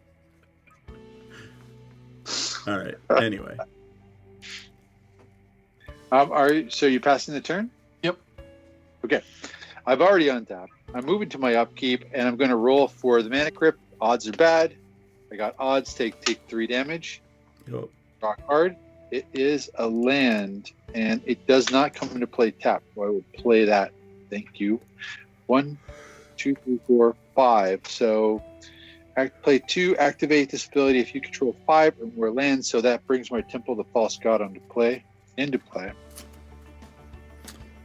All right. Anyway. So you passing the turn? Yep. Okay. I've already untapped. I'm moving to my upkeep, and I'm going to roll for the Monocrypt. Odds are bad. I got odds. Take 3 damage. Yep. Draw a card. It is a land, and it does not come into play tapped. So I will play that. Thank you. 1, 2, 3, 4, 5. So play 2. Activate this ability if you control 5 or more lands. So that brings my Temple of the False God into play.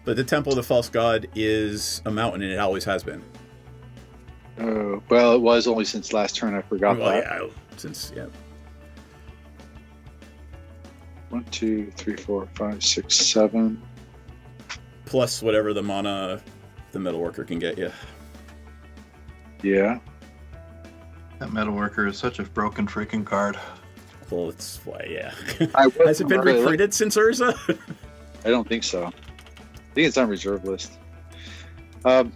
But the Temple of the False God is a mountain, and it always has been. Well, it was only since last turn. I forgot that. Yeah, since, yeah. 1, 2, 3, 4, 5, 6, 7. Plus whatever the mana the Metalworker can get you. Yeah. That Metalworker is such a broken freaking card. Well, it's why, yeah. Has it been reprinted since Urza? I don't think so. I think it's on reserve list. I'm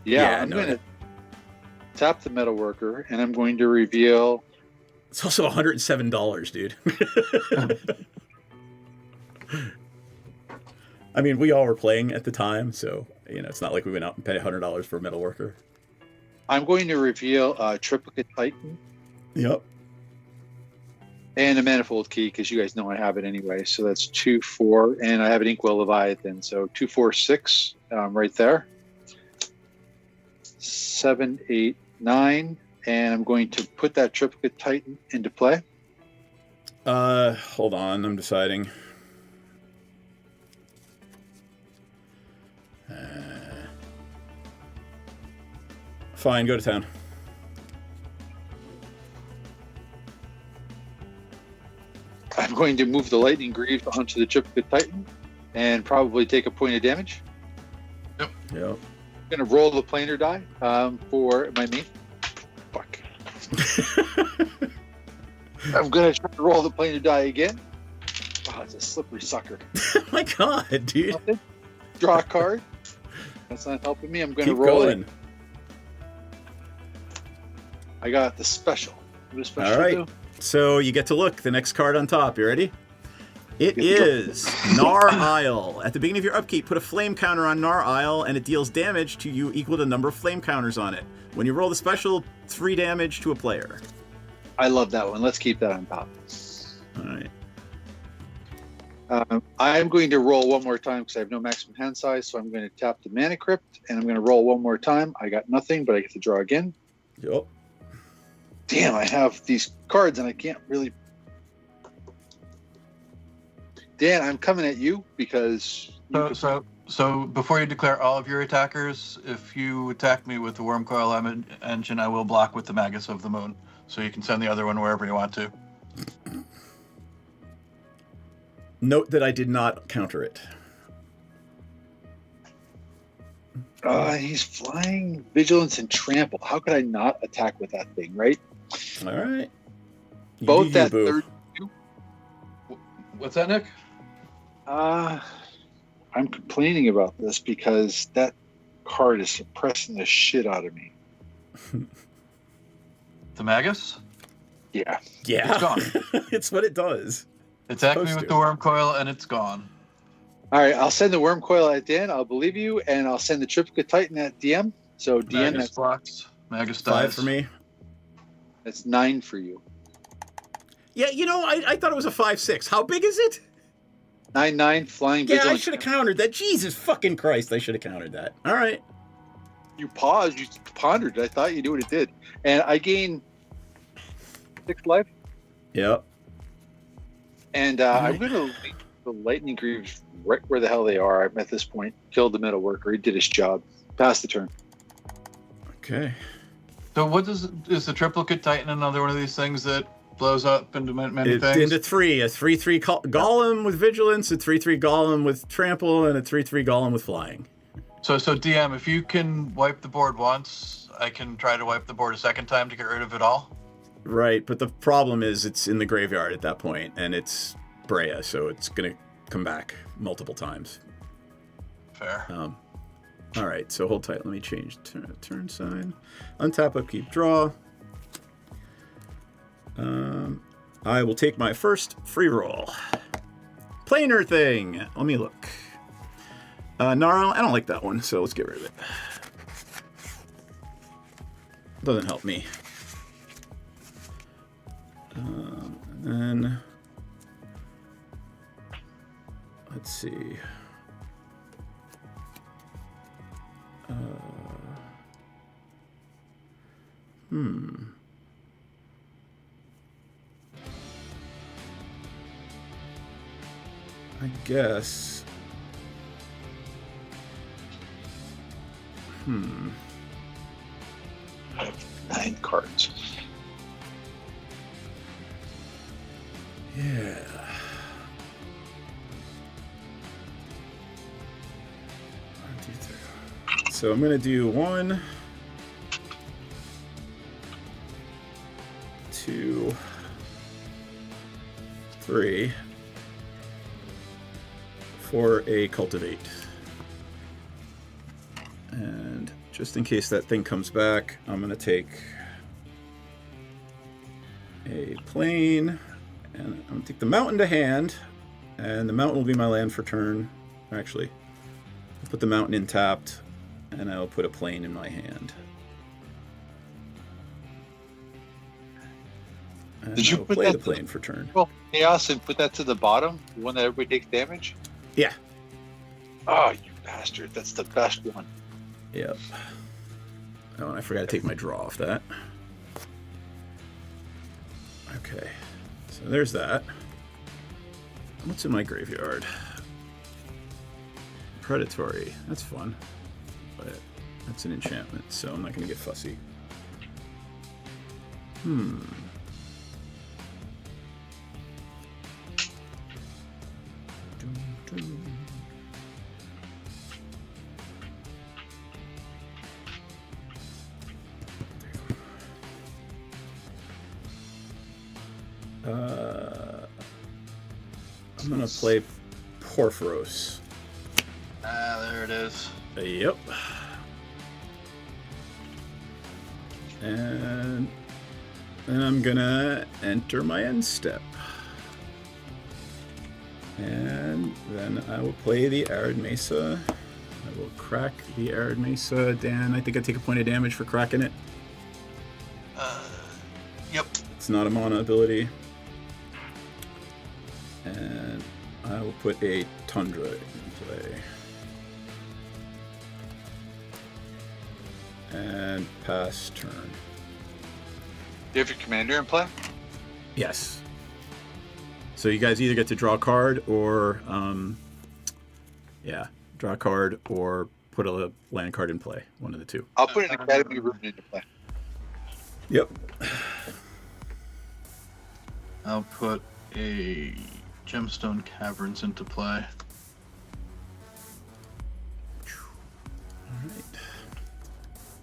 going to tap the Metalworker, and I'm going to reveal. It's also $107, dude. I mean, we all were playing at the time, so it's not like we went out and paid $100 for a Metalworker. I'm going to reveal Triplicate Titan. Yep. And a Manifold Key, because you guys know I have it anyway. So that's 2, 4, and I have an Inkwell Leviathan. So 2, 4, 6, right there. 7, 8, 9, and I'm going to put that Triplicate Titan into play. Hold on, I'm deciding. Fine, go to town. I'm going to move the Lightning Greaves onto the Triplicate Titan and probably take a point of damage. Yep. I'm going to roll the planar die for my main. Fuck. I'm going to try to roll the planar die again. Oh, it's a slippery sucker. Oh my god, dude. Draw a card. That's not helping me. I'm going to Keep roll going. it. I got the special. What does special All right. do? So you get to look. The next card on top. You ready? It is Nar Isle. At the beginning of your upkeep, put a flame counter on Nar Isle, and it deals damage to you equal to the number of flame counters on it. When you roll the special, 3 damage to a player. I love that one. Let's keep that on top. All right. I'm going to roll one more time because I have no maximum hand size, so I'm going to tap the Mana Crypt, and I'm going to roll one more time. I got nothing, but I get to draw again. Yup. Damn, I have these cards, and I can't really... Dan, I'm coming at you because... So before you declare all of your attackers, if you attack me with the Worm Coil Engine, I will block with the Magus of the Moon. So you can send the other one wherever you want to. Note that I did not counter it. He's flying, vigilance, and trample. How could I not attack with that thing, right? All right. Both that third. What's that, Nick? I'm complaining about this because that card is suppressing the shit out of me. The Magus? Yeah. Yeah. It's gone. It's what it does. Attack me with the Worm Coil, and it's gone. All right, I'll send the Worm Coil at Dan. I'll believe you, and I'll send the Triplicate Titan at DM. So DM, Magus blocks. Magus dies. 5 for me. That's 9 for you. Yeah, you know, I thought it was a 5/6. How big is it? 9/9 flying. Yeah, vigilance. I should have countered that. Jesus fucking Christ, I should have countered that. All right. You paused. You pondered. I thought you knew what it did, and I gain 6 life. Yep. And I'm going to leave the Lightning Greaves right where the hell they are. I'm at this point. Killed the metal worker. He did his job. Pass the turn. Okay. So what is the Triplicate Titan another one of these things that blows up into many things? Into 3. A 3/3 Golem with Vigilance, a 3/3 Golem with Trample, and a 3/3 Golem with Flying. So DM, if you can wipe the board once, I can try to wipe the board a second time to get rid of it all? Right, but the problem is it's in the graveyard at that point, and it's Brea, so it's going to come back multiple times. Fair. All right, so hold tight. Let me change turn sign. Untap, upkeep, draw. I will take my first free roll. Planar thing. Let me look. Gnarl, I don't like that one, so let's get rid of it. Doesn't help me. And then let's see. I guess. 9 cards. Yeah. So I'm going to do 1, 2, 3 for a Cultivate. And just in case that thing comes back, I'm going to take a plane, and I'm going to take the mountain to hand, and the mountain will be my land for turn. Actually, I'll put the mountain in tapped, and I'll put a plane in my hand. And Did you I'll put play that the plane for turn? Well, chaos and put that to the bottom, the one that everybody takes damage? Yeah. Oh, you bastard. That's the best one. Yep. Oh, and I forgot to take my draw off that. Okay. So there's that. What's in my graveyard? Predatory. That's fun. But that's an enchantment, so I'm not going to get fussy. I'm going to play Porphyros. There it is. Yep. And then I'm gonna enter my end step. And then I will play the Arid Mesa. I will crack the Arid Mesa. Dan, I think I take a point of damage for cracking it. Yep. It's not a mana ability. And I will put a Tundra in play. And pass turn. Do you have your commander in play? Yes. So you guys either get to draw a card or, draw a card or put a land card in play. One of the two. I'll put an Academy Rune into play. Yep. I'll put a Gemstone Caverns into play.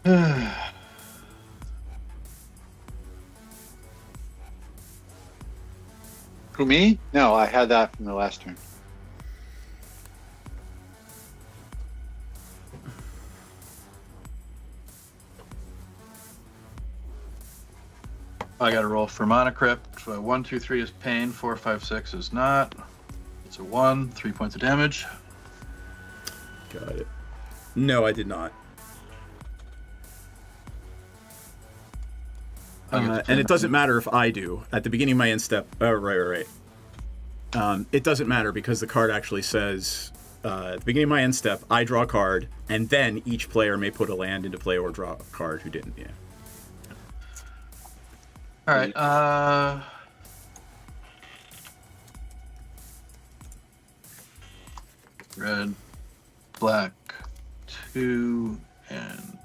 All right. Who, me? No, I had that from the last turn. I got to roll for Mana Crypt. 1, 2, 3 is pain. 4, 5, 6 is not. It's a 1. 3 points of damage. Got it. No, I did not. And it doesn't matter if I do. At the beginning of my end step... Oh, right. It doesn't matter because the card actually says... at the beginning of my end step, I draw a card, and then each player may put a land into play or draw a card who didn't. Yeah. All right. Red, black, 2, and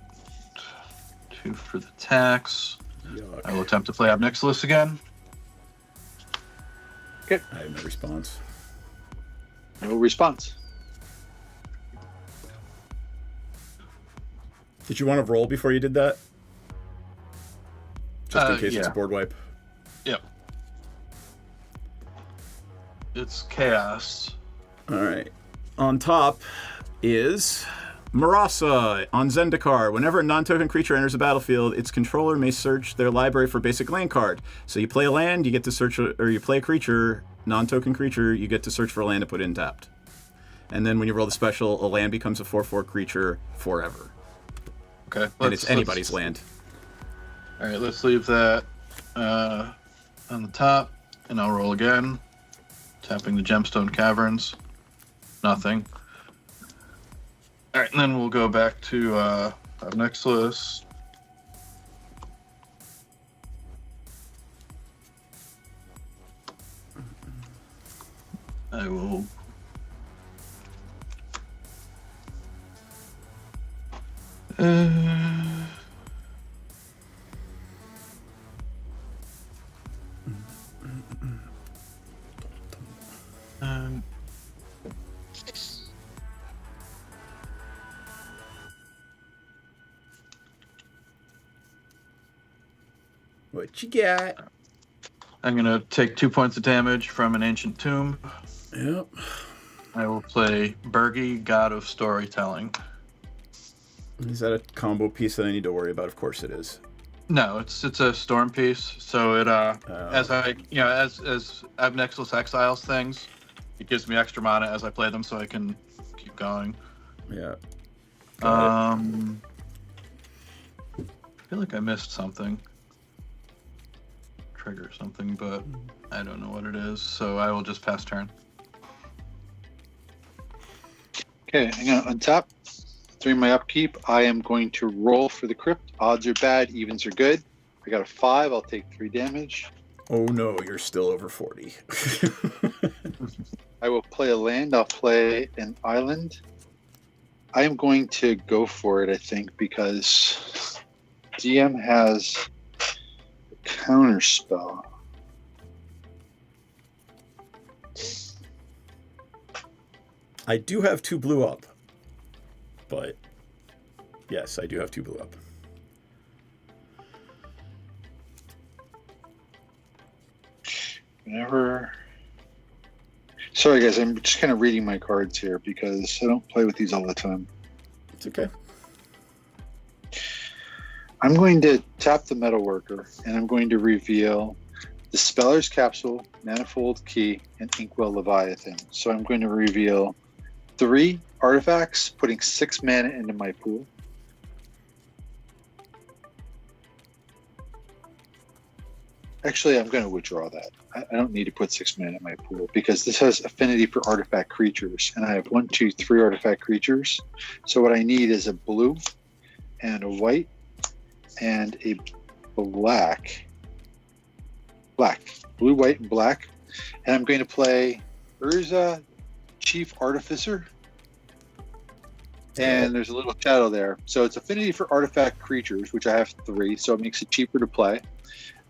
2 for the tax. Yuck. I will attempt to play Obnixilis again. Okay. I have no response. No response. Did you want to roll before you did that? Just in case it's a board wipe. Yep. It's chaos. All right. On top is Marasa on Zendikar. Whenever a non-token creature enters the battlefield, its controller may search their library for a basic land card. So you play a land, you get to search, or you play a creature, non-token creature, you get to search for a land to put in tapped. And then when you roll the special, a land becomes a 4/4 creature forever. Okay. And it's anybody's land. All right, let's leave that on the top, and I'll roll again. Tapping the Gemstone Caverns. Nothing. All right, and then we'll go back to Obnixilis. I will... What you got? I'm going to take 2 points of damage from an Ancient Tomb. Yep. I will play Bergi, God of Storytelling. Is that a combo piece that I need to worry about? Of course it is. No, it's a storm piece. So it as Obnixilis exiles things, it gives me extra mana as I play them, so I can keep going. Yeah. I feel like I missed something. Trigger something, but I don't know what it is. So I will just pass turn. Okay, I'm gonna untap. During my upkeep, I am going to roll for the crypt. Odds are bad, evens are good. I got a 5. I'll take 3 damage. Oh no, you're still over 40. I will play a land. I'll play an island. I am going to go for it, I think, because DM has a counter spell. I do have 2 blue up. But yes, I do have 2 blue up. Whenever. Sorry, guys, I'm just kind of reading my cards here because I don't play with these all the time. It's okay. I'm going to tap the Metalworker, and I'm going to reveal the Speller's Capsule, Manifold Key, and Inkwell Leviathan. So I'm going to reveal 3 artifacts, putting 6 mana into my pool. Actually, I'm going to withdraw that. I don't need to put 6 mana in my pool because this has affinity for artifact creatures, and I have 1, 2, 3 artifact creatures. So what I need is a blue and a white and a black. Blue, white, and black. And I'm going to play Urza, Chief Artificer. And there's a little shadow there. So it's affinity for artifact creatures, which I have 3, so it makes it cheaper to play.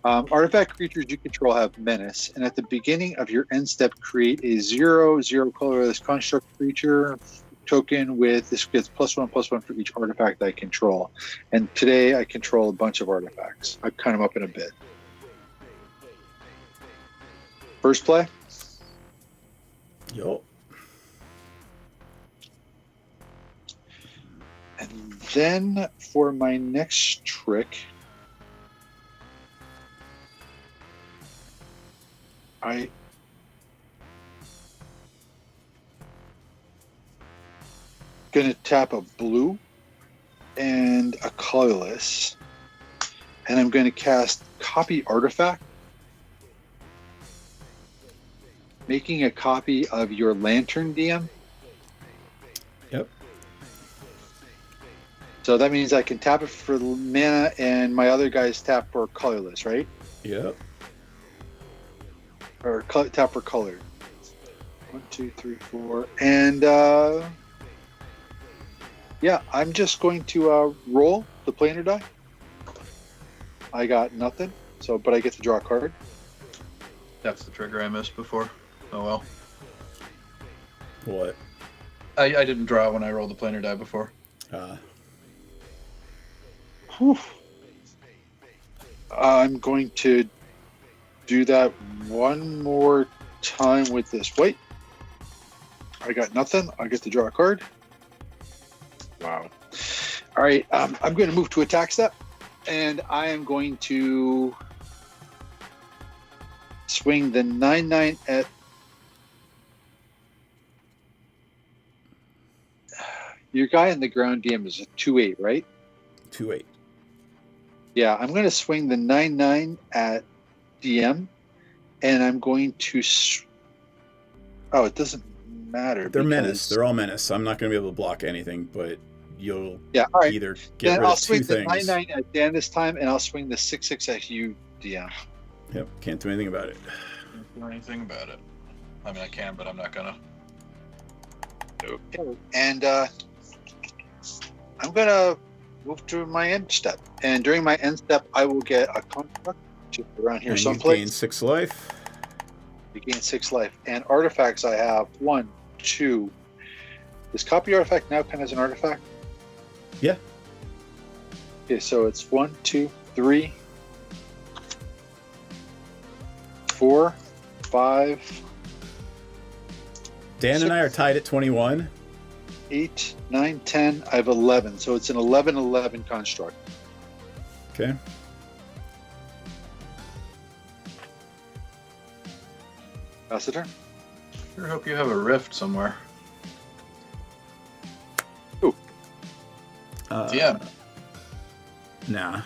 Artifact creatures you control have menace, and at the beginning of your end step, create a 0/0 colorless construct creature token with this gets +1/+1 for each artifact I control. And today I control a bunch of artifacts. I've cut them up in a bit. First play. Yo. And then for my next trick, I gonna tap a blue and a colorless, and I'm going to cast Copy Artifact, making a copy of your Lantern DM. Yep. So that means I can tap it for mana, and my other guys tap for colorless, right? Yep. Or tap for color. 1, 2, 3, 4, and yeah, I'm just going to roll the planar die. I got nothing, so but I get to draw a card. That's the trigger I missed before. Oh well. What? I didn't draw when I rolled the planar die before. I'm going to do that one more time with this white. I got nothing. I get to draw a card. Wow. All right. I'm going to move to attack step, and I am going to swing the 9/9 at. Your guy in the ground DM is a 2/8, right? 2/8. Yeah, I'm going to swing the 9/9 at DM, and I'm going to. Oh, it doesn't matter. They're menace. They're all menace. I'm not going to be able to block anything, but you'll all right. either get then rid I'll of swing two the things. 9/9 at Dan this time, and I'll swing the 6/6 at you, DM. Yep, can't do anything about it. Can't do anything about it. I mean, I can, but I'm not gonna. Okay. And I'm gonna move to my end step, and during my end step, I will get a construct around here And someplace. you gain 6 life. You gain 6 life, and artifacts I have 1, 2. Does copy artifact now count as an artifact? Yeah. Okay, so it's 1, 2, 3, 4, 5. Dan and I are tied at 21. 8, 9, 10. I have 11, so it's an 11/11 construct. Okay. Pass it turn. Sure hope you have a rift somewhere. Ooh. Yeah. Nah.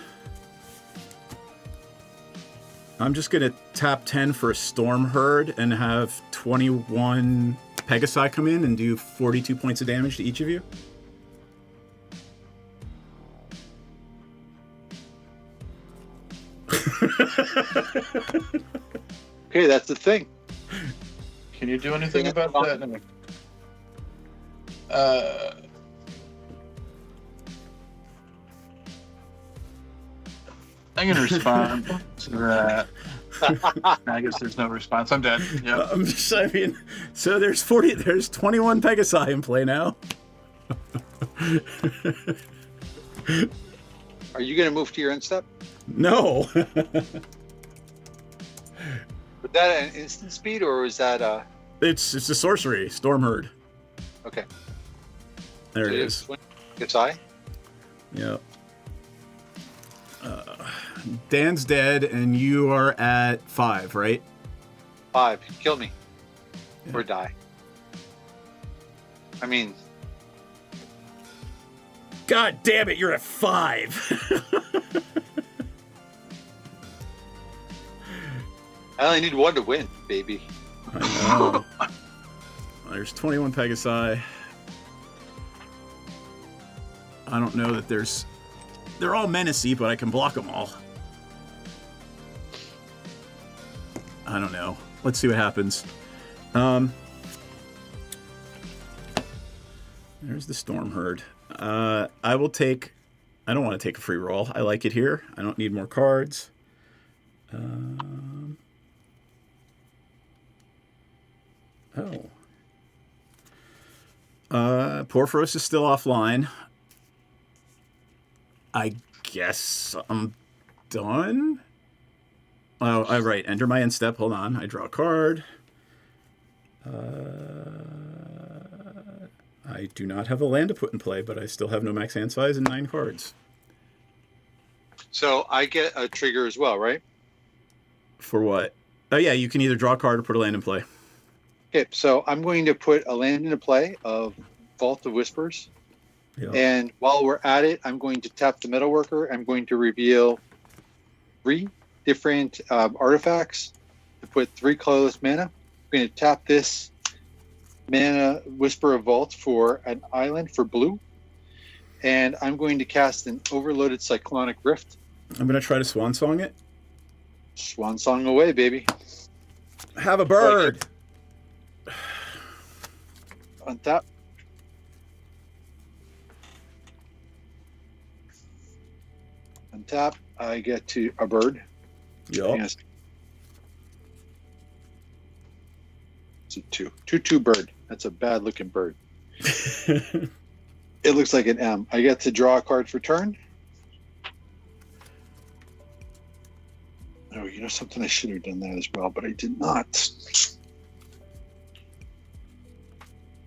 I'm just going to tap 10 for a Storm Herd and have 21 Pegasi come in and do 42 points of damage to each of you. Okay, that's the thing. Can you do anything about that? I'm going to respond to that. I guess there's no response. I'm dead. Yeah. I mean, so there's 21 Pegasi in play now. Are you going to move to your end step? No. Was that an instant speed, or was that It's a sorcery, Storm Herd. Okay. There so it is. It's I. Yep. Dan's dead, and you are at 5, right? 5. Kill me. Yeah. Or die. I mean... God damn it, you're at 5! I only need one to win, baby. I know. There's 21 Pegasi. I don't know that there's... They're all menacey, but I can block them all. I don't know. Let's see what happens. There's the Storm Herd. I will take... I don't want to take a free roll. I like it here. I don't need more cards. Porphyros is still offline. I guess I'm done. Oh, all right. Enter my end step. Hold on. I draw a card. I do not have a land to put in play, but I still have no max hand size and 9 cards. So I get a trigger as well, right? For what? Oh, yeah. You can either draw a card or put a land in play. Okay, so I'm going to put a land into play of Vault of Whispers. Yeah. And while we're at it, I'm going to tap the Metalworker. I'm going to reveal 3 different artifacts to put 3 colorless mana. I'm going to tap this mana Whisper of Vault for an island for blue. And I'm going to cast an Overloaded Cyclonic Rift. I'm going to try to Swan Song it. Swan Song away, baby. Have a bird. Untap. Untap. I get to a bird. Yep. Yes. It's a 2. 2/2 bird. That's a bad looking bird. It looks like an M. I get to draw a card for turn. Oh, you know something? I should have done that as well, but I did not.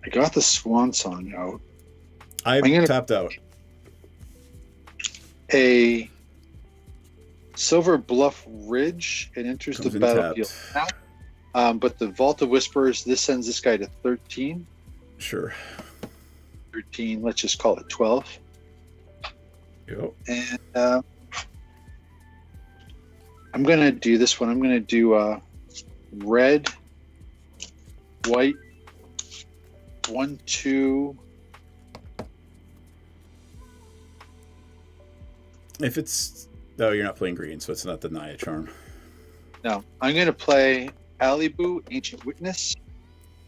I got the Swan Song out. I'm tapped out. A Silver Bluff Ridge. It enters the battlefield now. But the Vault of Whispers, this sends this guy to 13. Sure. 13, let's just call it 12. Yep. And I'm going to do this one. I'm going to do red, white, 1, 2. If it's... Oh, you're not playing green, so it's not the Naya Charm. No. I'm going to play Alibu, Ancient Witness.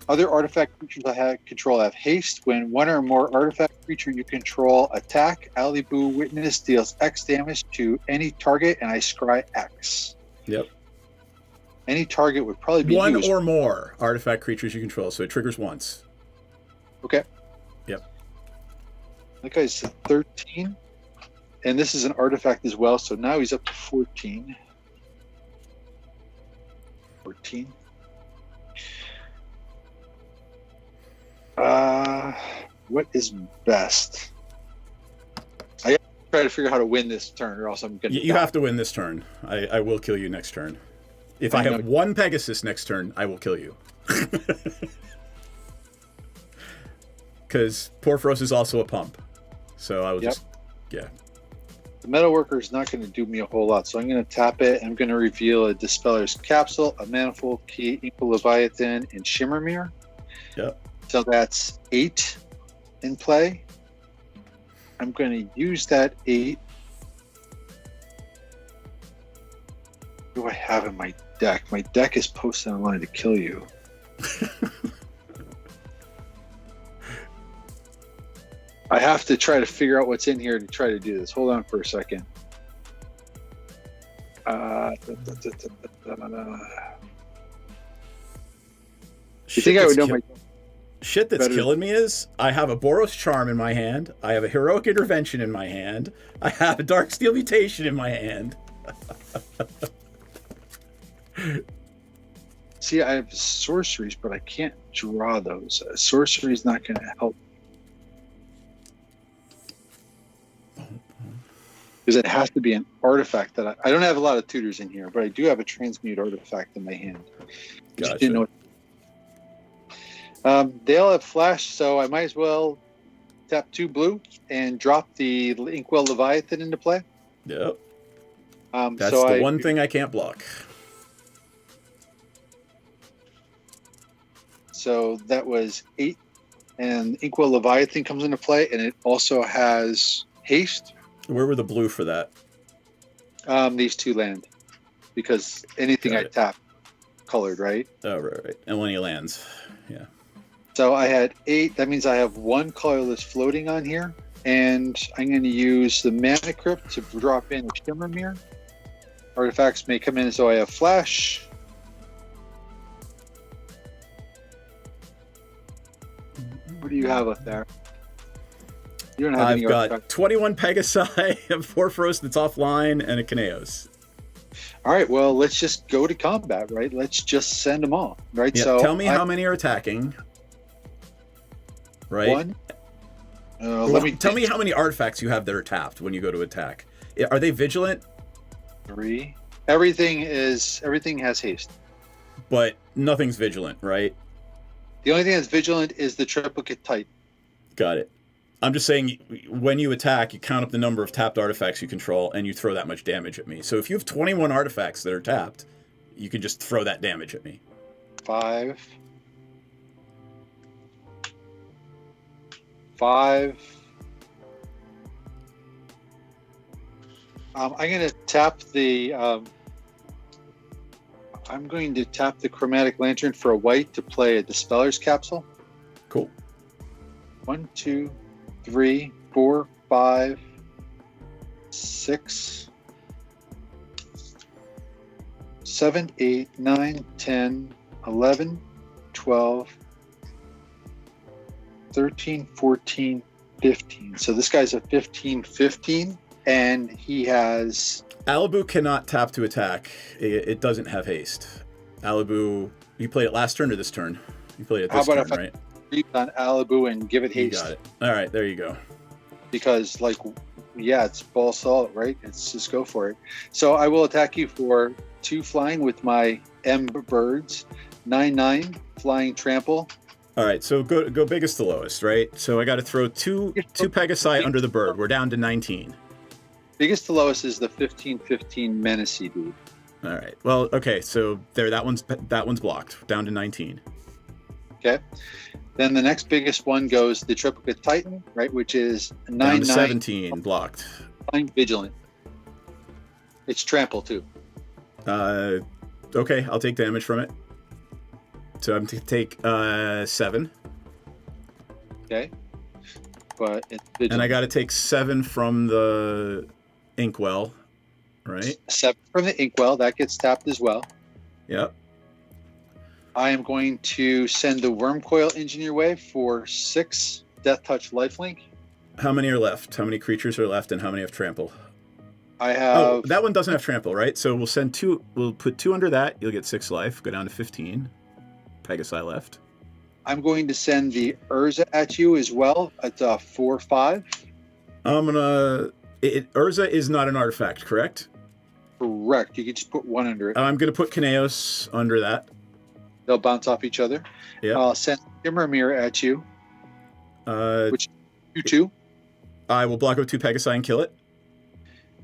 Other artifact creatures I control have haste. When one or more artifact creature you control attack, Alibu Witness deals X damage to any target, and I scry X. Yep. Any target would probably be one or more artifact creatures you control, so it triggers once. Okay. Yep. That guy's 13. And this is an artifact as well, so now he's up to 14. 14. What is best? I gotta try to figure out how to win this turn, or else I'm gonna. You have to win this turn. I will kill you next turn. If I have 1 Pegasus next turn, I will kill you. Because Porphyros is also a pump, so I will just yeah. The Metalworker is not going to do me a whole lot, so I'm going to tap it. I'm going to reveal a Dispeller's Capsule, a Manifold Key, Inkle Leviathan, and Shimmermere. Yep. So that's 8 in play. I'm going to use that 8. What do I have in my deck? My deck is posted online to kill you. I have to try to figure out what's in here to try to do this. Hold on for a second. You think I would know my... Shit that's killing me is I have a Boros Charm in my hand. I have a Heroic Intervention in my hand. I have a Darksteel Mutation in my hand. See, I have sorceries, but I can't draw those. Sorcery is not going to help. Because it has to be an artifact that I don't have a lot of tutors in here, but I do have a transmute artifact in my hand. Gotcha. Didn't know they all have flash, so I might as well tap 2 blue and drop the Inkwell Leviathan into play. Yep. That's the one thing I can't block. So that was 8. And Inkwell Leviathan comes into play, and it also has haste. Where were the blue for that? These 2 land. Because anything I tap, colored, right? Oh, right. And when he lands. Yeah. So I had 8. That means I have 1 colorless floating on here. And I'm going to use the Mana Crypt to drop in a Shimmer Mirror. Artifacts may come in as though I have Flash. What do you have up there? You don't have I've any got artifacts. 21 Pegasi, 4 Frost that's offline, and a Kineos. All right, well, let's just go to combat, right? Let's just send them all, right? Yeah, So tell me how many are attacking. Right? 1. Tell me how many artifacts you have that are tapped when you go to attack. Are they vigilant? 3. Everything has haste. But nothing's vigilant, right? The only thing that's vigilant is the Triplicate Titan. Got it. I'm just saying, when you attack, you count up the number of tapped artifacts you control, and you throw that much damage at me. So if you have 21 artifacts that are tapped, you can just throw that damage at me. 5. 5. I'm going to tap the. I'm going to tap the Chromatic Lantern for a white to play a Dispeller's Capsule. Cool. 1, 2, 3, 4, 5, 6, 7, 8, 9, 10, 11, 12, 13, 14, 15. So this guy's a 15-15, and he has... Alibu cannot tap to attack. It doesn't have haste. Alibu, you played it last turn or this turn? You played it this turn, right? On Alibu and give it haste. You got it. All right, there you go. Because, like, yeah, it's ball salt, right? It's just go for it. So I will attack you for 2 flying with my M birds, 9/9 flying trample. All right, so go biggest to lowest, right? So I got to throw two Pegasi under the bird. We're down to 19. Biggest to lowest is the 15-15 Menacey dude. All right. Well, okay. So there, that one's blocked. Down to 19. Okay. Then the next biggest one goes the Triplicate Titan, right, which is 9/9. 17 blocked. Flying vigilant. It's trample too. Okay, I'll take damage from it. So I'm to take 7. Okay. But it's vigilant. And I got to take 7 from the Inkwell, right? 7 from the Inkwell. That gets tapped as well. Yep. I am going to send the Wormcoil Engineer Wave for 6 Death Touch Lifelink. How many are left? How many creatures are left, and how many have trample? I have... Oh, that one doesn't have trample, right? So we'll send 2. We'll put 2 under that. You'll get 6 life. Go down to 15. Pegasi left. I'm going to send the Urza at you as well. It's a 4/5. I'm gonna... Urza is not an artifact, correct? Correct. You can just put 1 under it. I'm gonna put Kineos under that. They'll bounce off each other. Yeah. I'll send Shimmer Mirror at you. Which you 2. I will block with 2 Pegasi and kill it.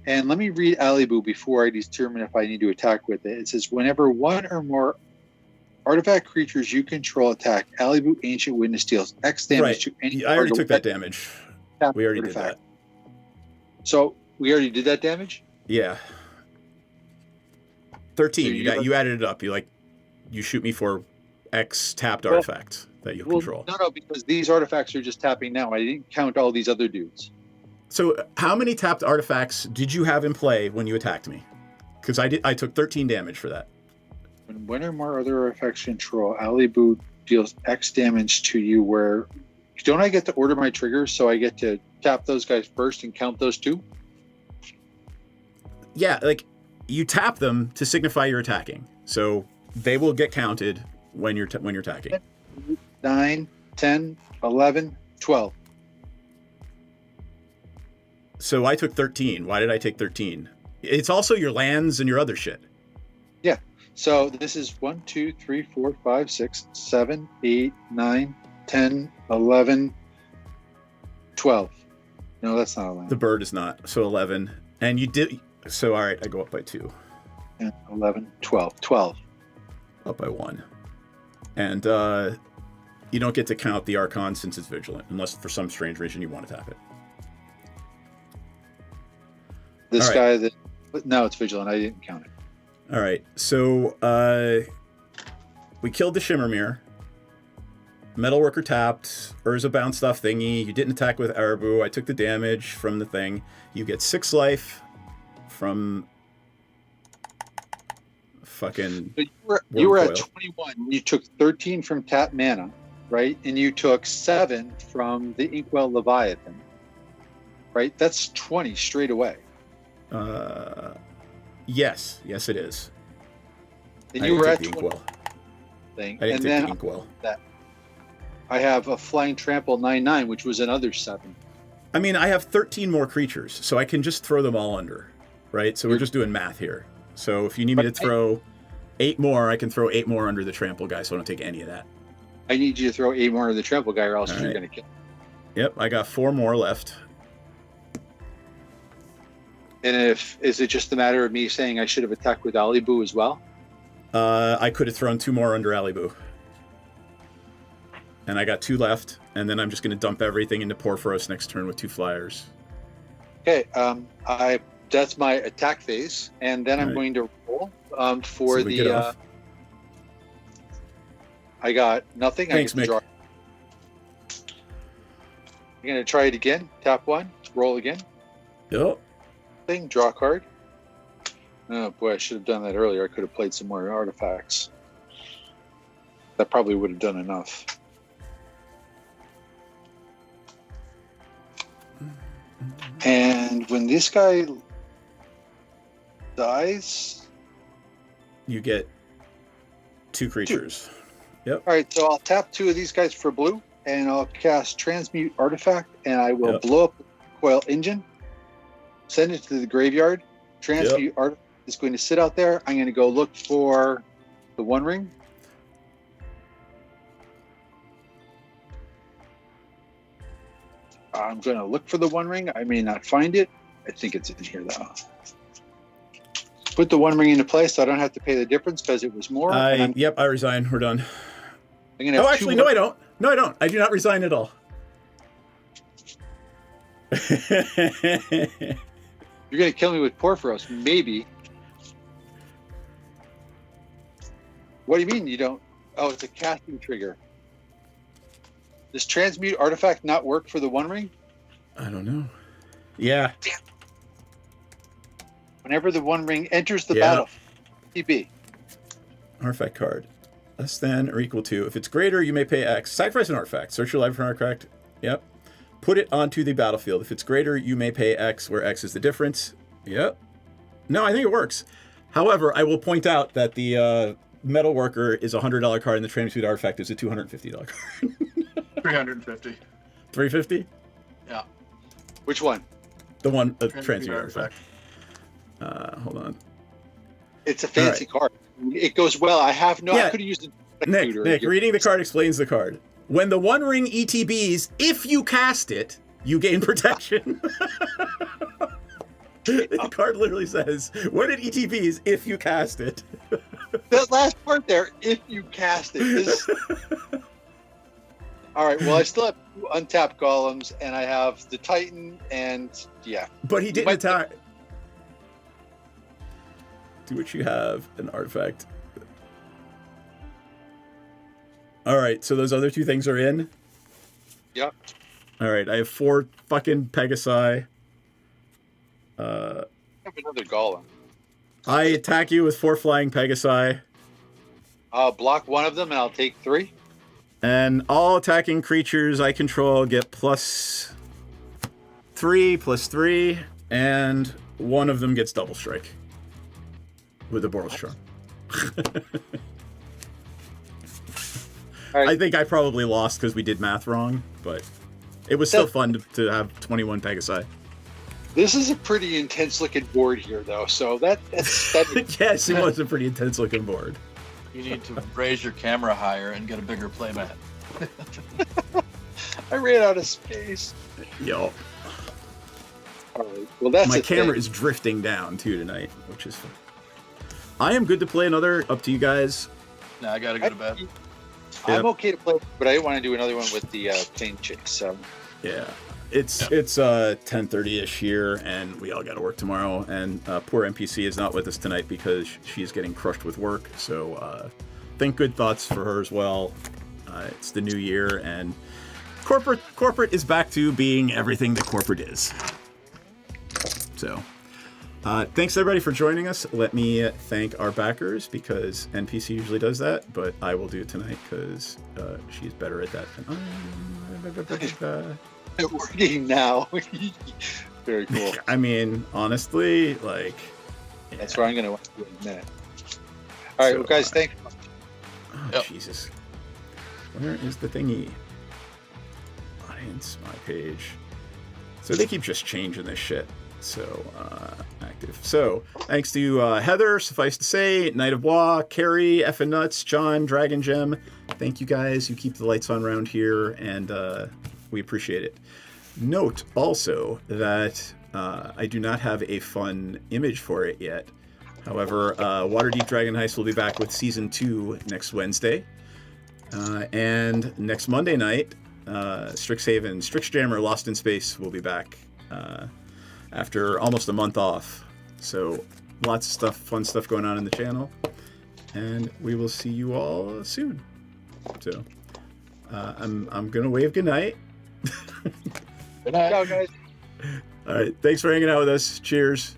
And let me read Alibu before I determine if I need to attack with it. It says, whenever 1 or more artifact creatures you control attack, Alibu Ancient Witness deals X damage to any... I already took that damage. We already did that. So we already did that damage? Yeah. 13. So you added it up. You shoot me for X tapped artifacts that you control. No, because these artifacts are just tapping now. I didn't count all these other dudes. So how many tapped artifacts did you have in play when you attacked me? Because I took 13 damage for that. When 1 or more other artifacts control, Alibu deals X damage to you where... Don't I get to order my triggers so I get to tap those guys first and count those 2? Yeah, you tap them to signify you're attacking. So they will get counted when you're attacking. 9, 10, 11, 12. So I took 13. Why did I take 13? It's also your lands and your other shit. Yeah. So this is 1, 2, 3, 4, 5, 6, 7, 8, 9, 10, 11, 12. No, that's not 11. The bird is not. So 11. And you did... So, all right, I go up by 2. 10, 11, 12. 12. Up by 1. And you don't get to count the Archon since it's vigilant, unless for some strange reason you want to tap it. This All guy right. that no, it's vigilant. I didn't count it. All right, so we killed the Shimmermere. Metalworker tapped. Urza bounced off thingy. You didn't attack with Arabu. I took the damage from the thing. You get 6 life from fucking. So you were at Coil. 21. You took 13 from tap mana, right? And you took 7 from the Inkwell Leviathan, right? That's 20 straight away. Yes, it is. And I you didn't were take at the 20 Inkwell. thing. I didn't And take then the Inkwell. that I have a Flying Trample 9/9, which was another 7. I mean, I have 13 more creatures, so I can just throw them all under, right? So we're just doing math here. So if you need me to throw 8 more, I can throw 8 more under the trample guy, so I don't take any of that. I need you to throw 8 more of the trample guy, or else All you're right. going to kill. Yep, I got 4 more left. And is it just a matter of me saying I should have attacked with Alibu as well? I could have thrown 2 more under Alibu. And I got 2 left, and then I'm just going to dump everything into Porphyros next turn with 2 flyers. Okay, that's my attack phase, and then I'm Right. going to roll for So we get the. off. I got nothing. Thanks, I get to Mick. draw. I'm going to try it again. Tap 1, roll again. Yep. Thing, draw a card. Oh boy, I should have done that earlier. I could have played some more artifacts. That probably would have done enough. And when this guy dies, You get 2 creatures. Yep. all right. So I'll tap 2 of these guys for blue, and I'll cast Transmute Artifact, and I will Yep. blow up the Coil Engine, send it to the graveyard. Transmute Artifact is going to sit out there. I'm going to go look for the One Ring. I'm going to look for the One Ring. I may not find it. I think it's in here, though. Put the One Ring into place so I don't have to pay the difference because it was more. and I'm Yep, I resign. We're done. going to have Oh, 2 actually, more- no, I don't. No, I don't. I do not resign at all. You're going to kill me with Porphyros, maybe. What do you mean you don't? Oh, it's a casting trigger. Does Transmute Artifact not work for the One Ring? I don't know. Yeah. Whenever the One Ring enters the Yeah. battle, TB. Artifact card. Less than or equal to. If it's greater, you may pay X. Sacrifice an artifact. Search your library for an artifact. Yep. Put it onto the battlefield. If it's greater, you may pay X, where X is the difference. Yep. No, I think it works. However, I will point out that the Metalworker is a $100 card and the Transmute Artifact is a $250 card. 350. 350? Yeah. Which one? The one, Transmute Transmute Artifact. Artifact. Hold on. It's a fancy card. It goes well. I have no. Yeah. I could have used it. Nick, reading the card explains the card. When the One Ring ETBs, if you cast it, you gain protection. The card literally says, when it ETBs, if you cast it. That last part there, if you cast it. Is... All right. Well, I still have 2 untapped golems, and I have the Titan, and yeah. But he You didn't might- attack. To which you have an artifact. All right, so those other 2 things are in. Yep. All right, I have 4 fucking Pegasi. I have another golem. I attack you with 4 flying Pegasi. I'll block 1 of them, and I'll take 3. And all attacking creatures I control get +3, +3, and one of them gets double strike with the Borrelstrom. All right. I think I probably lost because we did math wrong, but it was still fun to have 21 Pegasi. This is a pretty intense looking board here, though. So that's Yes, it was a pretty intense looking board. You need to raise your camera higher and get a bigger playmat. I ran out of space. Yo. All right. Well, that's My a camera thing. is drifting down too tonight, which is fun. I am good to play another. Up to you guys. Now I gotta go to bed. I'm okay to play, but I didn't want to do another one with the Planechase. So yeah, it's 10:30ish here, and we all got to work tomorrow. And poor NPC is not with us tonight because she's getting crushed with work. So think good thoughts for her as well. It's the new year, and corporate is back to being everything that corporate is. So. Thanks everybody for joining us. Let me thank our backers because NPC usually does that, but I will do it tonight because she's better at that than I am. Working now. Very cool. I mean, honestly, like... Yeah. That's where I'm going to do in a minute. All right, well, guys, thank you. Oh, Yep. Jesus. Where is the thingy? Audience, my page. So they keep just changing this shit. So, active. So, thanks to Heather, suffice to say, Knight of Bois, Carrie, Effin Nuts, John, Dragon Gem. Thank you guys. You keep the lights on around here, and we appreciate it. Note also that I do not have a fun image for it yet. However, Waterdeep Dragon Heist will be back with Season 2 next Wednesday. And next Monday night, Strixhaven, Strixjammer Lost in Space will be back. After almost a month off. So lots of stuff, fun stuff going on in the channel. And we will see you all soon. So I'm gonna wave goodnight. Good night. Ciao, guys. All right, thanks for hanging out with us. Cheers.